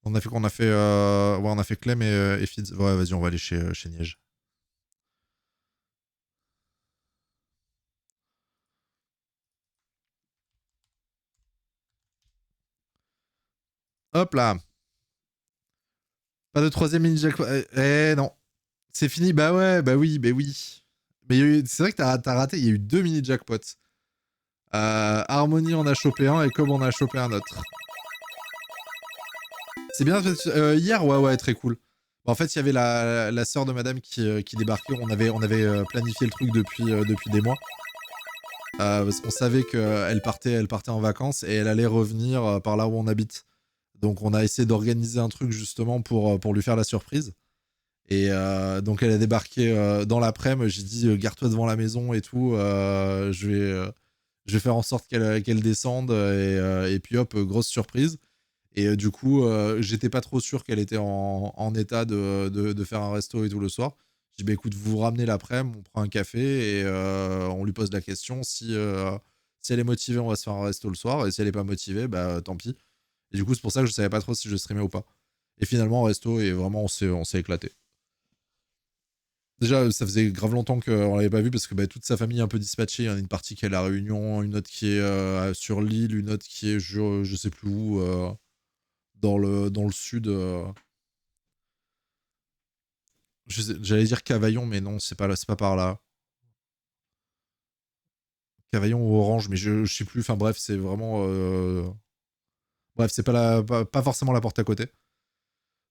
On a fait quoi? Ouais, on a fait Clem et Fids. Ouais, vas-y, on va aller chez Niège. Hop là. Pas de troisième mini jackpot. Non. C'est fini. Bah ouais, bah oui, bah oui. Mais c'est vrai que t'as raté. Il y a eu 2 mini jackpots. Harmonie en a chopé un et Cobb en a chopé un autre. C'est bien. Hier, ouais, très cool. En fait, il y avait la sœur de madame qui débarquait. On avait planifié le truc depuis des mois. Parce qu'on savait qu'elle partait en vacances et elle allait revenir par là où on habite. Donc on a essayé d'organiser un truc justement pour lui faire la surprise. Et donc elle a débarqué dans l'après-midi. J'ai dit garde-toi devant la maison et tout. Je vais faire en sorte qu'elle descende et puis hop, grosse surprise. Et du coup, j'étais pas trop sûr qu'elle était en état de faire un resto et tout le soir. J'ai dit, bah écoute, vous vous ramenez l'après-midi, on prend un café et on lui pose la question. Si elle est motivée, on va se faire un resto le soir. Et si elle est pas motivée, bah tant pis. Et du coup, c'est pour ça que je savais pas trop si je streamais ou pas. Et finalement, resto, et vraiment, on s'est éclaté. Déjà, ça faisait grave longtemps qu'on l'avait pas vu parce que bah, toute sa famille est un peu dispatchée. Il y en a une partie qui est à La Réunion, une autre qui est sur l'île, une autre qui est je sais plus où, dans le sud. J'allais dire Cavaillon, mais non, c'est pas par là. Cavaillon ou Orange, mais je sais plus. Enfin bref, c'est vraiment. Bref, c'est pas forcément la porte à côté.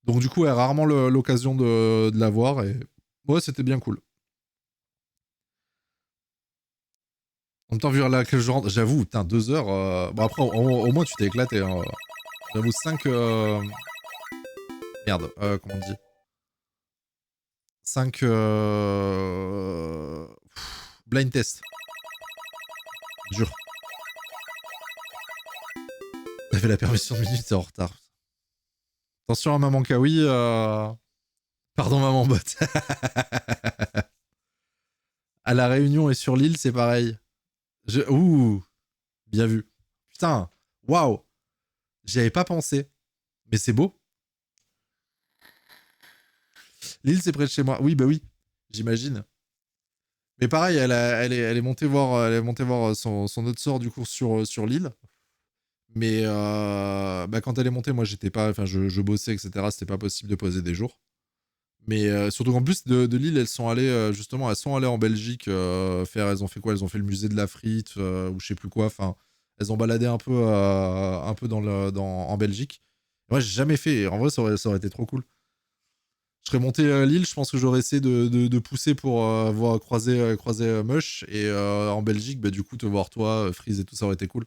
Donc du coup, elle a rarement l'occasion de la voir et ouais, c'était bien cool. En même temps, vu là que je rentre, j'avoue, putain, 2 heures. Bon après, au moins tu t'es éclaté. Hein. J'avoue, 5. Merde, comment on dit 5 blind test. Dur. T'avais la permission de minutes, t'es en retard. Attention à maman Kawi. Pardon maman bot. À la Réunion et sur l'île, c'est pareil. Ouh, bien vu. Putain, waouh. J'y avais pas pensé. Mais c'est beau. L'île, c'est près de chez moi. Oui, bah oui, j'imagine. Mais pareil, elle est montée voir son autre sort du coup sur l'île. Mais bah, quand elle est montée, moi j'étais pas, enfin je bossais, etc. C'était pas possible de poser des jours. Mais surtout qu'en plus de l'île, elles sont allées justement, elles sont allées en Belgique faire. Elles ont fait quoi? Elles ont fait le musée de la frite ou je sais plus quoi. Enfin, elles ont baladé un peu en Belgique. Moi, j'ai jamais fait. En vrai, ça aurait été trop cool. Je serais monté l'île, je pense que j'aurais essayé de pousser pour voir croiser Mush. Et en Belgique, bah, du coup, te voir toi, Freeze et tout, ça aurait été cool.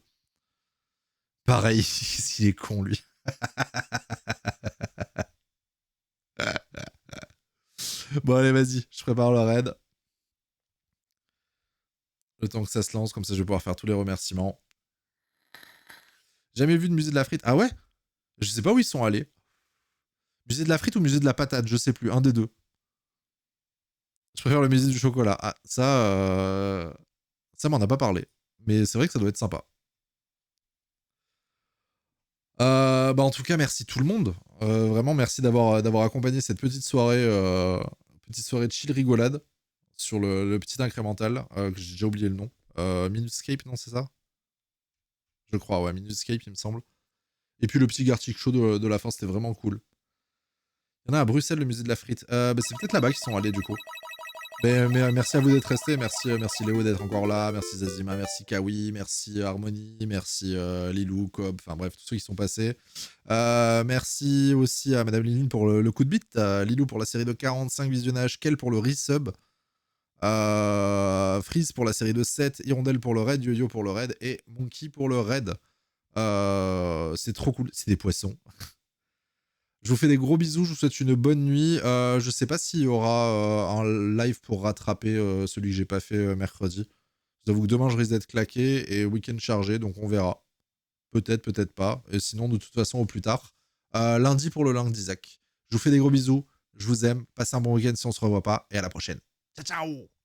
Pareil, s'il est con, lui. Bon, allez, vas-y, je prépare le raid. Le temps que ça se lance, comme ça je vais pouvoir faire tous les remerciements. Jamais vu de musée de la frite. Ah ouais? Je sais pas où ils sont allés. Musée de la frite ou musée de la patate, je sais plus, un des deux. Je préfère le musée du chocolat. Ah, ça m'en a pas parlé. Mais c'est vrai que ça doit être sympa. Bah en tout cas, merci tout le monde. Vraiment, merci d'avoir accompagné cette petite soirée de chill rigolade sur le petit incrémental, que j'ai déjà oublié le nom. Minuscape, non, c'est ça? Je crois, ouais, Minuscape, il me semble. Et puis le petit Gartic Show de la fin, c'était vraiment cool. Il y en a à Bruxelles, le musée de la frite. Bah, c'est peut-être là-bas qu'ils sont allés, du coup. Mais merci à vous d'être restés. Merci Léo d'être encore là. Merci Zazima, merci Kawi, merci Harmony, merci Lilou, Cobb, enfin bref, tous ceux qui sont passés. Merci aussi à Madame Liline pour le coup de bite, Lilou pour la série de 45 visionnages, Kel pour le resub, Freeze pour la série de 7, Hirondelle pour le raid, Yo-Yo pour le raid et Monkey pour le raid. C'est trop cool, c'est des poissons. Je vous fais des gros bisous, je vous souhaite une bonne nuit. Je sais pas s'il y aura un live pour rattraper celui que j'ai pas fait mercredi. Je vous avoue que demain je risque d'être claqué et week-end chargé, donc on verra. Peut-être, peut-être pas. Et sinon, de toute façon, au plus tard. Lundi pour le lundi d'Isaac. Je vous fais des gros bisous, je vous aime, passez un bon week-end si on se revoit pas, et à la prochaine. Ciao, ciao!